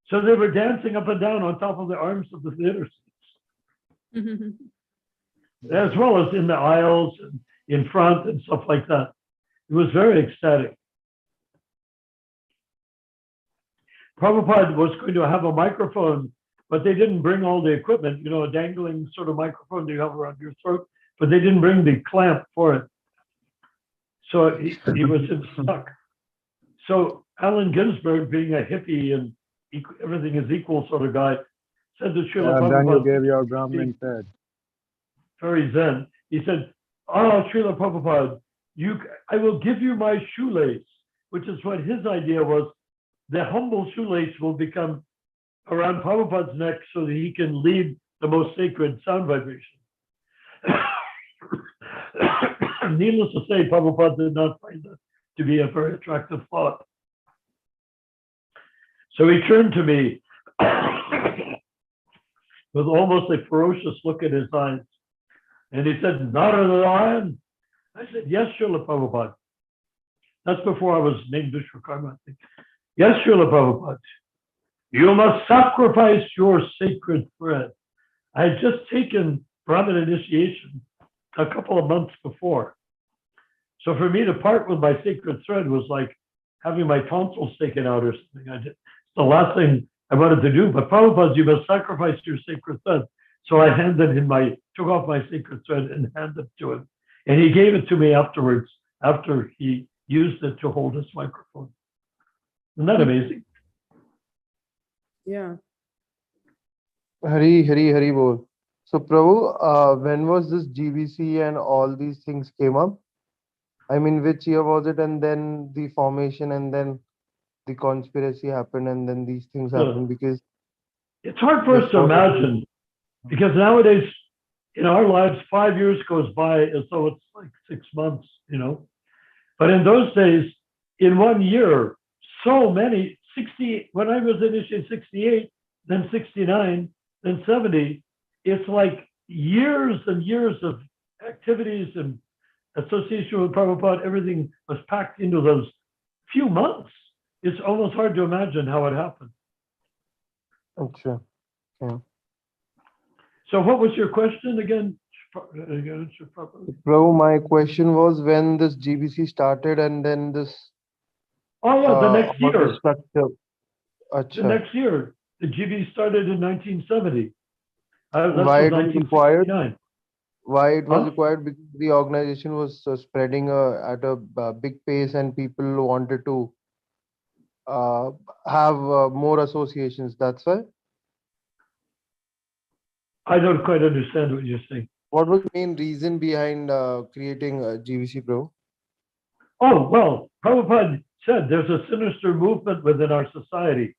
So they were dancing up and down on top of the arms of the theater seats, as well as in the aisles and in front and stuff like that. It was very ecstatic. Prabhupada was going to have a microphone, but they didn't bring all the equipment, a dangling sort of microphone you have around your throat, but they didn't bring the clamp for it. So he was stuck. So Allen Ginsberg, being a hippie and everything is equal sort of guy, said to Srila Prabhupada. Then you gave your Brahmin said. Very zen. He said, Srila Prabhupada, I will give you my shoelace, which is what his idea was. the humble shoelace will become around Prabhupada's neck so that he can lead the most sacred sound vibration. Needless to say, Prabhupada did not find that to be a very attractive thought. So he turned to me with almost a ferocious look in his eyes. And he said, Narayana. I said, yes, Srila Prabhupada. That's before I was named Vishwakarma, I think. Yes, Srila Prabhupada. You must sacrifice your sacred thread. I had just taken Brahmin initiation a couple of months before. So for me to part with my sacred thread was like having my tonsils taken out or something. It's the last thing I wanted to do. But Prabhupada, you must sacrifice your sacred thread. So I took off my sacred thread and handed it to him. And he gave it to me afterwards, after he used it to hold his microphone. Isn't that amazing? Yeah. Hari bol. So Prabhu, when was this GBC and all these things came up? I mean, which year was it? And then the formation, and then the conspiracy happened, and then these things happened, because it's hard for us to imagine, because nowadays in our lives 5 years goes by as though it's like 6 months, but in those days, in 1 year, so many 60, when I was initiated 68, then 69, then 70, it's like years and years of activities and association with Prabhupada. Everything was packed into those few months. It's almost hard to imagine how it happened. Okay. Yeah. So what was your question again? Prabhu, my question was when this GBC started, and then this. Oh yeah, the next year. The structure. The next year, the GB started in 1970. Why it was required? Why it was Huh? required? Because the organization was spreading at a big pace, and people wanted to have more associations. That's why. I don't quite understand what you're saying. What was the main reason behind creating GBC, Pro? Oh, well, Prabhupada said there's a sinister movement within our society.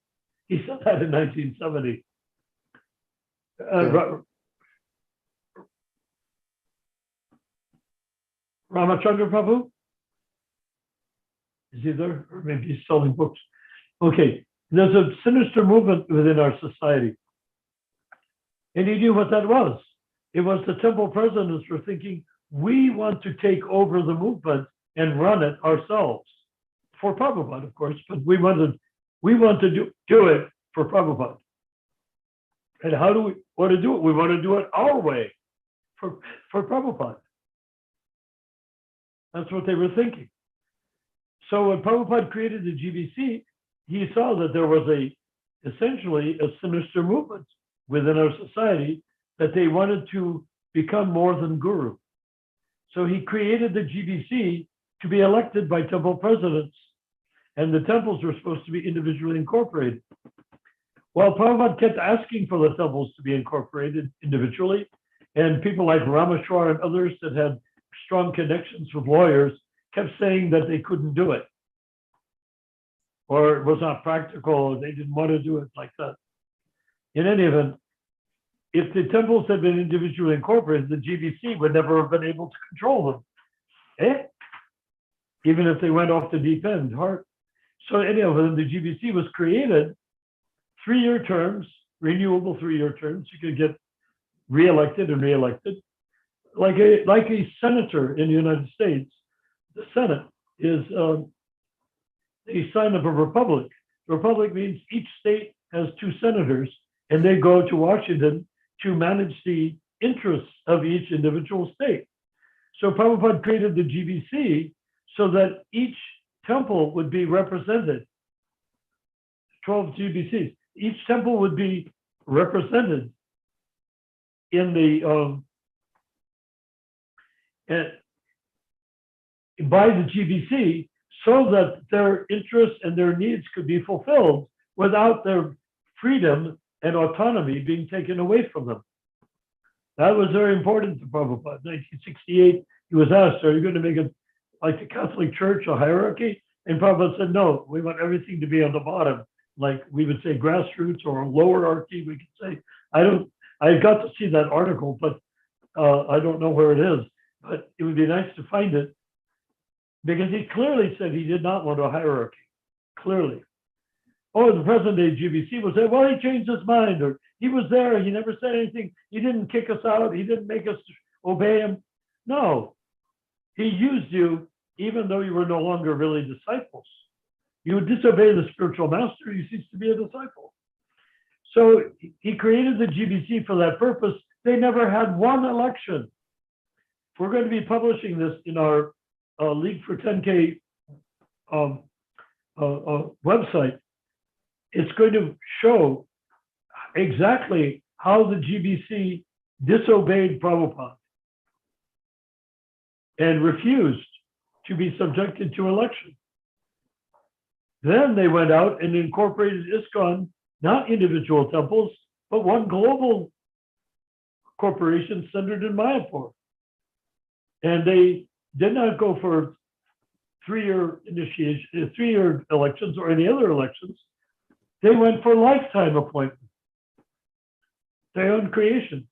He said that in 1970. Ramachandra Prabhu? Is he there? Or maybe he's selling books. Okay, there's a sinister movement within our society. And he knew what that was. It was the temple presidents were thinking, we want to take over the movement and run it ourselves. For Prabhupada, of course, but we want to do it for Prabhupada. And how do we want to do it? We want to do it our way for Prabhupada. That's what they were thinking. So when Prabhupada created the GBC, he saw that there was essentially a sinister movement within our society, that they wanted to become more than guru. So he created the GBC to be elected by temple presidents, and the temples were supposed to be individually incorporated. Well, Prabhupada kept asking for the temples to be incorporated individually, and people like Rameshwar and others that had strong connections with lawyers kept saying that they couldn't do it, or it was not practical, they didn't want to do it like that. In any event, if the temples had been individually incorporated, the GBC would never have been able to control them. Even if they went off the deep end hard. So anyhow, when the GBC was created, 3-year terms, renewable 3-year terms, you could get reelected and reelected. Like a senator in the United States, the Senate is a sign of a republic. Republic means each state has 2 senators, and they go to Washington to manage the interests of each individual state. So Prabhupada created the GBC so that each temple would be represented. 12 GBCs. Each temple would be represented in the by the GBC, so that their interests and their needs could be fulfilled without their freedom and autonomy being taken away from them. That was very important to Prabhupada. In 1968, he was asked, are you going to make it like the Catholic Church, a hierarchy? And Prabhupada said, no, we want everything to be on the bottom. Like we would say grassroots or lower hierarchy, we could say. I got to see that article, but I don't know where it is. But it would be nice to find it, because he clearly said he did not want a hierarchy. Clearly. Oh, the present day GBC will say, well, he changed his mind, or he was there, he never said anything, he didn't kick us out, he didn't make us obey him. No, he used you even though you were no longer really disciples. You disobey the spiritual master, you cease to be a disciple. So he created the GBC for that purpose. They never had one election. We're going to be publishing this in our League for 10K website. It's going to show exactly how the GBC disobeyed Prabhupada and refused to be subjected to election. Then they went out and incorporated Iskcon, not individual temples, but one global corporation centered in Mayapur. And they did not go for three-year elections or any other elections. They went for lifetime appointment. Their own creation.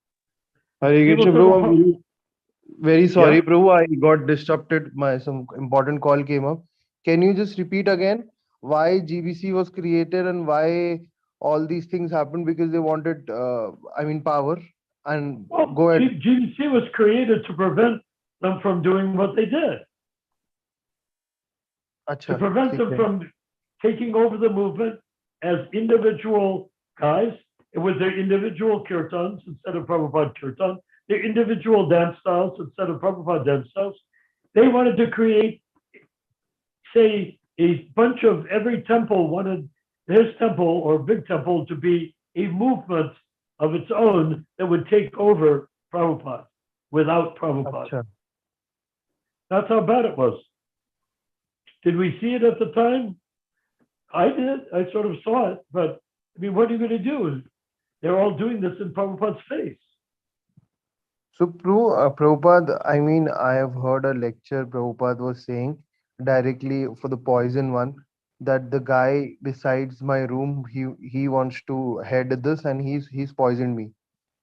Hare Krishna, People Prabhu, said, I'm very sorry, Yeah. Prabhu. I got disrupted. Some important call came up. Can you just repeat again why GBC was created and why all these things happened? Because they wanted, power. And well, go ahead. GBC was created to prevent them from doing what they did. Acha, To prevent them from taking over the movement as individual guys, with their individual kirtans instead of Prabhupada kirtan, their individual dance styles instead of Prabhupada dance styles. They wanted to create, say, a bunch of every temple wanted his temple or big temple to be a movement of its own that would take over Prabhupada without Prabhupada. Acha. That's how bad it was. Did we see it at the time? I did. I sort of saw it, but I mean, what are you going to do? They're all doing this in Prabhupada's face. So, Prabhupada, I have heard a lecture Prabhupada was saying directly for the poison one, that the guy besides my room, he wants to head this and he's poisoned me.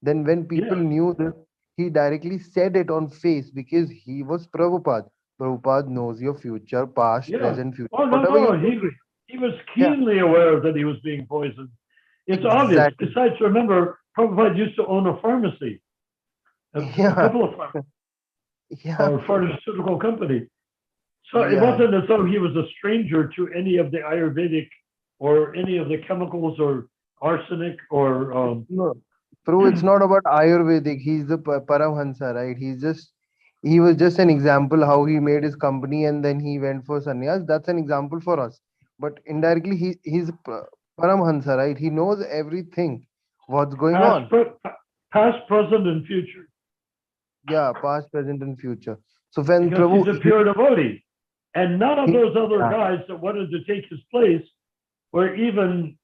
Then when people knew this, he directly said it on face because he was Prabhupada. Prabhupada knows your future, past, present, future. Oh, no, Whatever no. you He was keenly aware that he was being poisoned. It's obvious. Exactly. Besides, remember, Prabhupada used to own a pharmacy, a couple of pharmacies, or pharmaceutical company. So it wasn't as though he was a stranger to any of the Ayurvedic or any of the chemicals or arsenic or No, Prabhu, it's not about Ayurvedic. He's the Paramhansa, right? He was just an example how he made his company and then he went for sannyas. That's an example for us. But indirectly, he's Paramhansa, right? He knows everything, what's going on. Past, present, and future. Yeah, past, present, and future. So when Because Prabhu, he's a pure devotee. And none of those other guys that wanted to take his place were even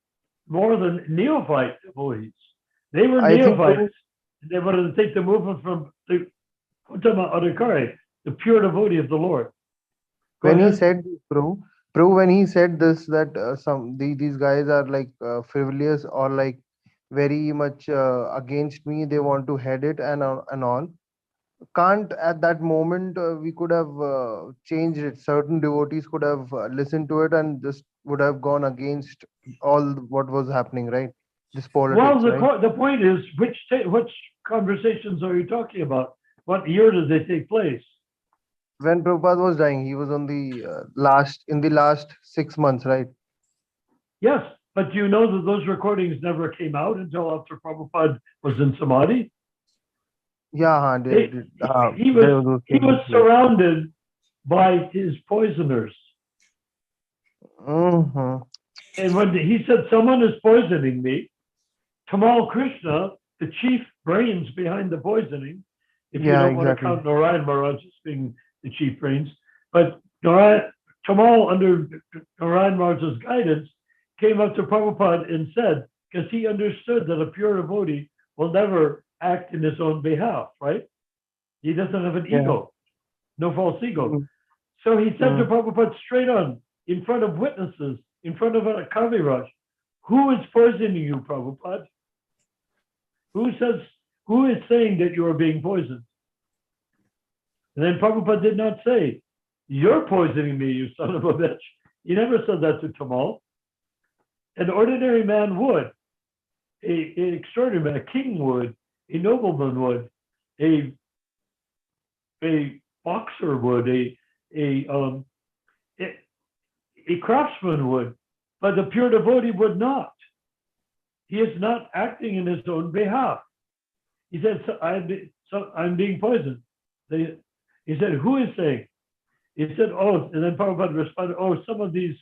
more than neophyte devotees. They were neophytes. They wanted to take the movement from the Uttama Adhikari, the pure devotee of the Lord. He said, Prabhu, when he said this, that these guys are like frivolous or like very much against me, they want to head it and all. Can't at that moment we could have changed it. Certain devotees could have listened to it and just would have gone against all what was happening, right? This politics. Well, the point is, which conversations are you talking about? What year did they take place? When Prabhupada was dying, he was on the last 6 months, right? Yes, but you know that those recordings never came out until after Prabhupada was in Samadhi? Yeah, he was surrounded by his poisoners. Mm-hmm. And when he said, someone is poisoning me, Tamal Krishna, the chief brains behind the poisoning, if you don't want to count Narayan Maharaj as being the chief brains, but Tamal, under Narayan Maharaj's guidance, came up to Prabhupada and said, because he understood that a pure devotee will never act in his own behalf, right? He doesn't have an ego, no false ego. So he said to Prabhupada straight on, in front of witnesses, in front of a Kaviraj, who is poisoning you, Prabhupada? Who is saying that you are being poisoned? And then Prabhupada did not say, you're poisoning me, you son of a bitch. He never said that to Tamal. An ordinary man would, an extraordinary man, a king would, a nobleman would, a boxer would, a craftsman would, but the pure devotee would not. He is not acting in his own behalf. He said, I'm being poisoned. He said, who is saying? He said, oh, and then Prabhupada responded, oh, some of these,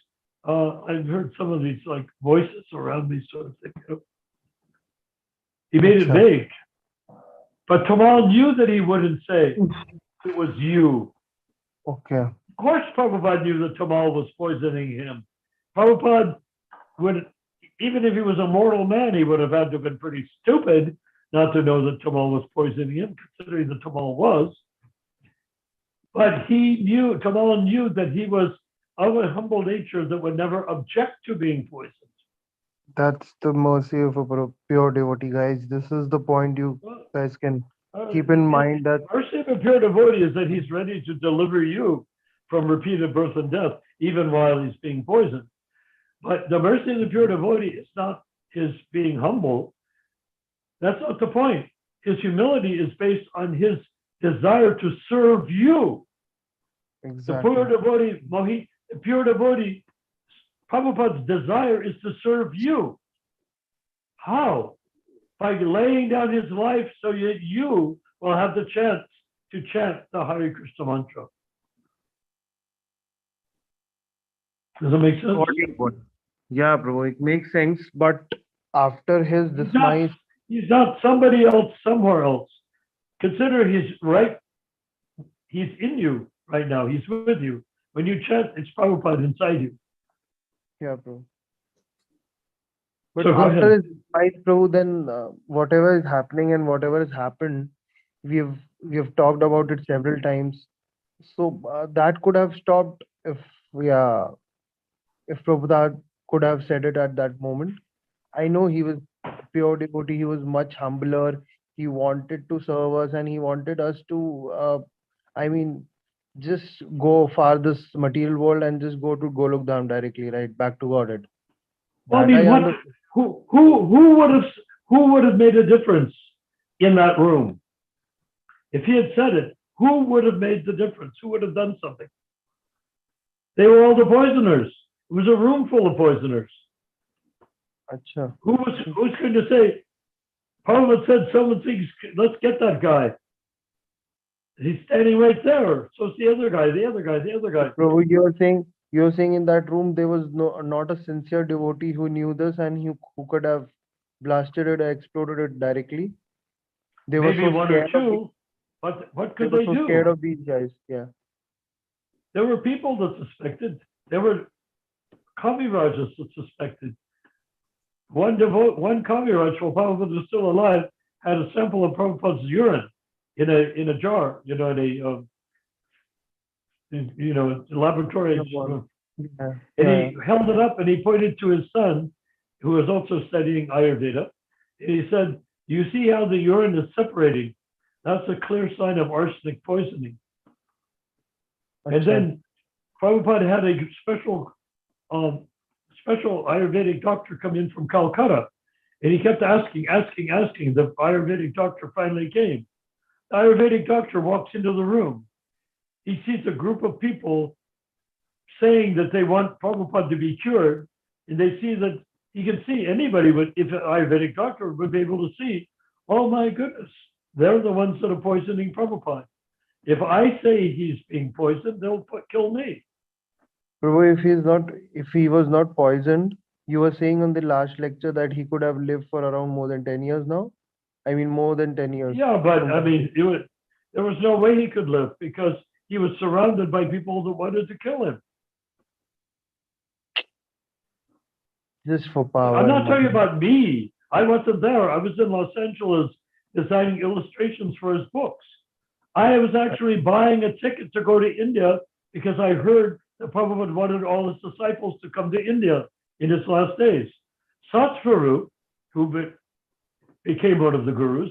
I've heard some of these like voices around me sort of thing. He made it vague. But Tamal knew that he wouldn't say it was you. Okay. Of course, Prabhupada knew that Tamal was poisoning him. Prabhupada would, even if he was a mortal man, he would have had to have been pretty stupid not to know that Tamal was poisoning him, considering that Tamal was. But Tamal knew that he was of a humble nature that would never object to being poisoned. That's the mercy of a pure devotee, guys. This is the point you guys can keep in mind, that mercy of a pure devotee is that he's ready to deliver you from repeated birth and death, even while he's being poisoned. But the mercy of the pure devotee is not his being humble. That's not the point. His humility is based on his desire to serve you. exactly. The pure devotee, Prabhupada's desire is to serve you. How? By laying down his life so that you will have the chance to chant the Hare Krishna mantra. Does that make sense? Yeah, bro, it makes sense. But after his demise, He's not somebody else somewhere else. Consider he's in you right now. He's with you. When you chant, it's Prabhupada inside you. yeah, bro. But So go after ahead. his demise, bro, then whatever is happening and whatever has happened, we've talked about it several times. So that could have stopped if Prabhupada could have said it at that moment. I know he was pure devotee. He was much humbler. He wanted to serve us, and he wanted us to, just go far this material world and just go to Golok Dham directly, right back to Godhead. Well, I That mean, I understand. who would have made a difference in that room? If he had said it, who would have made the difference? Who would have done something? They were all the poisoners. It was a room full of poisoners. Acha. Who's going to say, Prabhupada said someone thinks, let's get that guy. He's standing right there. So it's the other guy, the other guy, the other guy. Prabhu, you're saying in that room there was not a sincere devotee who knew this and who could have blasted it or exploded it directly. They were Maybe so one or scared of two, but what they could were they so do? scared of these guys. Yeah. There were people that suspected. There were Kavirajas that suspected. One Kaviraj, while Prabhupada was still alive, had a sample of Prabhupada's urine in a jar, in a laboratory. Yeah. And he held it up and he pointed to his son, who was also studying Ayurveda. And he said, you see how the urine is separating? That's a clear sign of arsenic poisoning. And then Prabhupada had a special Ayurvedic doctor come in from Calcutta. And he kept asking. The Ayurvedic doctor finally came. The Ayurvedic doctor walks into the room. He sees a group of people saying that they want Prabhupada to be cured. And they see that he can see anybody, if an Ayurvedic doctor would be able to see, oh my goodness, they're the ones that are poisoning Prabhupada. If I say he's being poisoned, they'll kill me. Prabhu, if he was not poisoned, you were saying on the last lecture that he could have lived for around more than 10 years now. I mean, more than 10 years. Yeah, but I mean, there was no way he could live because he was surrounded by people that wanted to kill him. Just for power. I'm not talking about me. I wasn't there. I was in Los Angeles designing illustrations for his books. I was actually buying a ticket to go to India because I heard that Prabhupada wanted all his disciples to come to India in his last days. Satsvaru, who became one of the gurus,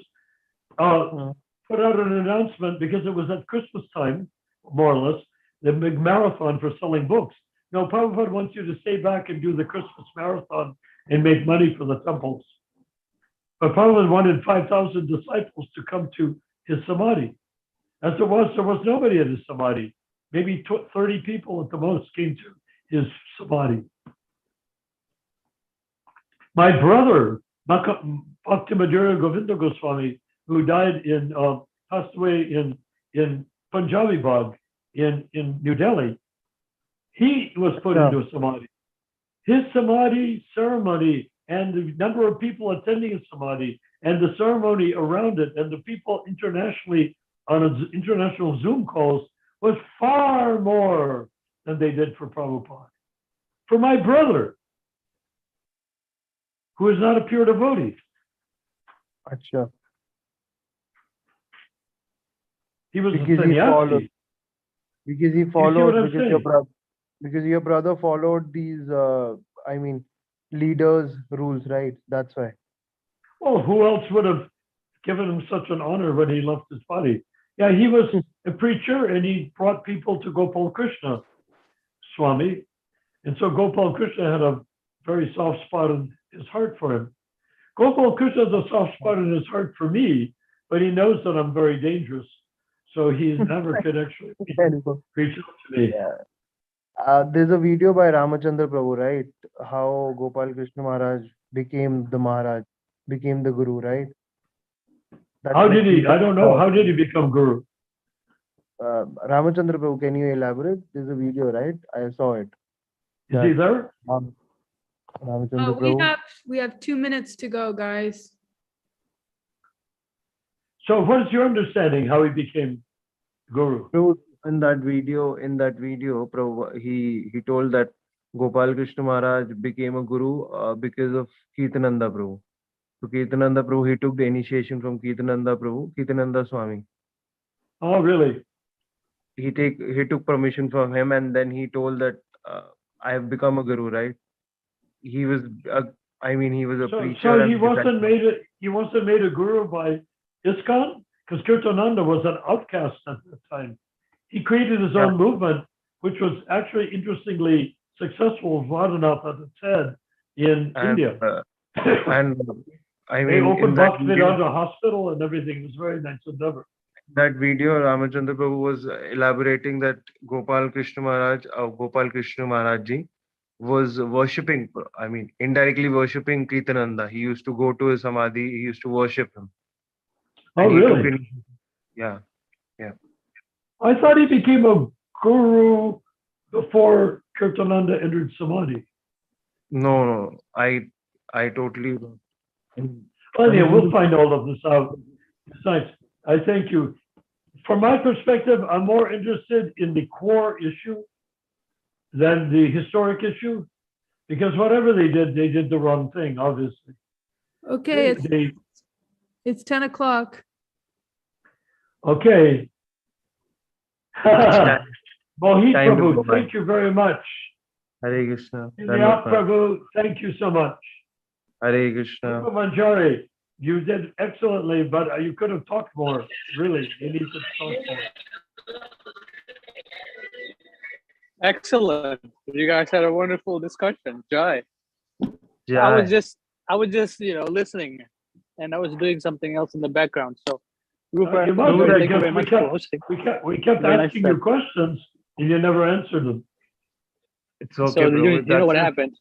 put out an announcement because it was at Christmas time, more or less, the big marathon for selling books. No, Prabhupada wants you to stay back and do the Christmas marathon and make money for the temples. But Prabhupada wanted 5,000 disciples to come to his samadhi. As it was, there was nobody at his samadhi. Maybe 30 people at the most came to his samadhi. My brother, Bhaktimadura Govinda Goswami, who died passed away in Punjabi Bagh in New Delhi, he was put into a samadhi. His samadhi ceremony and the number of people attending his samadhi and the ceremony around it and the people internationally on international Zoom calls was far more than they did for Prabhupada. For my brother, who is not a pure devotee. Achha. He was Because a sannyasi. Because he followed, because your brother followed these, leaders' rules, right? That's why. Well, who else would have given him such an honor when he left his body? Yeah, he was a preacher and he brought people to Gopal Krishna Swami. And so Gopal Krishna had a very soft spot in his heart for him. Gopal Krishna has a soft spot in his heart for me, but he knows that I'm very dangerous. So he never could actually reach out to me. Yeah. There's a video by Ramachandra Prabhu, right? How Gopal Krishna Maharaj became the Maharaj, became the Guru, right? How did he? I don't know. How did he become Guru? Ramachandra Prabhu, can you elaborate? There's a video, right? I saw it. Is he there? Ramachandra Prabhu. We have 2 minutes to go, guys. So what is your understanding how he became Guru? Prabhu, in that video, Prabhu, he told that Gopal Krishna Maharaj became a Guru because of Kirtananda Prabhu. So Kirtananda Prabhu, he took the initiation from Kirtananda Prabhu, Kirtananda Swami. Oh, really? He took permission from him, and then he told that I have become a Guru, right? He was a preacher. So he wasn't made a Guru by Iskcon, because Kirtananda was an outcast at that time. He created his own movement, which was actually interestingly successful, Vadanath at its head in India. They opened Bhaktivedanta Hospital and everything. It was a very nice endeavor. That video, Ramachandra Prabhu was elaborating that Gopal Krishna Maharaj Ji was worshipping, indirectly worshipping Kirtananda. He used to go to his samadhi, he used to worship him. Oh, really? Yeah. I thought he became a Guru before Kirtananda entered samadhi. No, I totally. Well, yeah, we'll find all of this out. Besides, I thank you. From my perspective, I'm more interested in the core issue than the historic issue, because whatever they did the wrong thing, obviously. Okay, it's 10 o'clock. Okay. Mohit Prabhu, thank you very much. Hare Krishna. Prabhu, thank you so much. Hare Krishna. Manjari, you did excellently, but you could have talked more. Really, you need to talk more. Excellent. You guys had a wonderful discussion. Jai. Jai. I was just listening, and I was doing something else in the background. So, Rupert, thank you very much for hosting. We kept asking you questions, and you never answered them. It's okay. So you know what happened?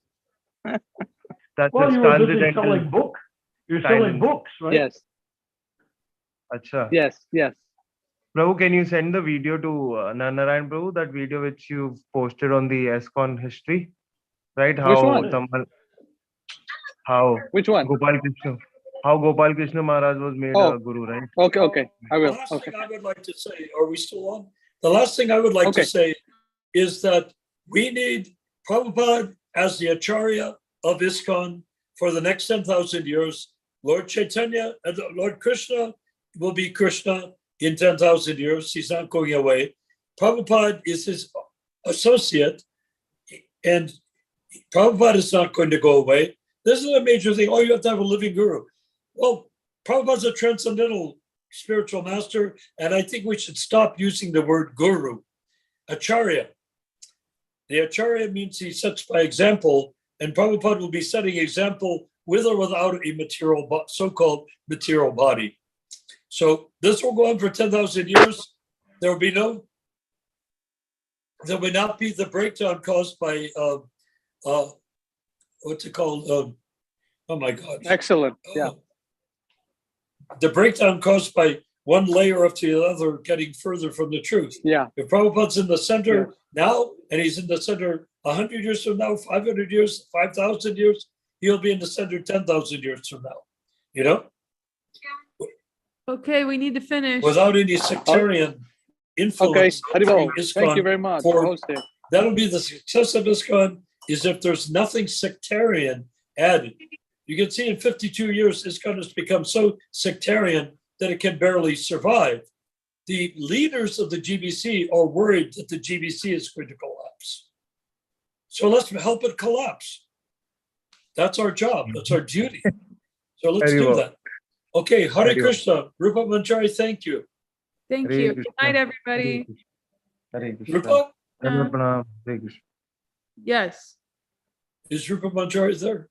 Well, you were busy selling books. You're selling books, right? Yes. Achha. Yes. Prabhu, can you send the video to Narayan Prabhu, that video which you've posted on the Iskcon history? Right? Which one? Which one? How Gopal Krishna Maharaj was made a Guru, right? Okay. I will. The last thing I would like to say, are we still on? The last thing I would like to say is that we need Prabhupada as the Acharya of Iskcon for the next 10,000 years. Lord Chaitanya and Lord Krishna will be Krishna in 10,000 years. He's not going away. Prabhupada is his associate, and Prabhupada is not going to go away. This is a major thing. Oh, you have to have a living guru. Well, Prabhupada's a transcendental spiritual master, and I think we should stop using the word guru. Acharya. The Acharya means he sets by example, and Prabhupada will be setting example with or without a material, so-called material body. So this will go on for 10,000 years. There will not be the breakdown caused by what's it called? Oh my God! Excellent. Yeah. The breakdown caused by one layer after the other getting further from the truth. Yeah. If Prabhupada's in the center now, and he's in the center 100 years from now, 500 years, 5,000 years, he'll be in the center 10,000 years from now. You know? Okay, we need to finish. Without any sectarian influence. Okay, Haribol, Iskcon thank you very much for hosting. That'll be the success of Iskcon, is if there's nothing sectarian added. You can see in 52 years, Iskcon has become so sectarian that it can barely survive. The leaders of the GBC are worried that the GBC is going to collapse. So let's help it collapse. That's our job. That's our duty. So let's do that. Okay, Hare Krishna. Rupa Manjari, thank you. Thank you. Good night, everybody. Rupa? Yes. Is Rupa Manjari there?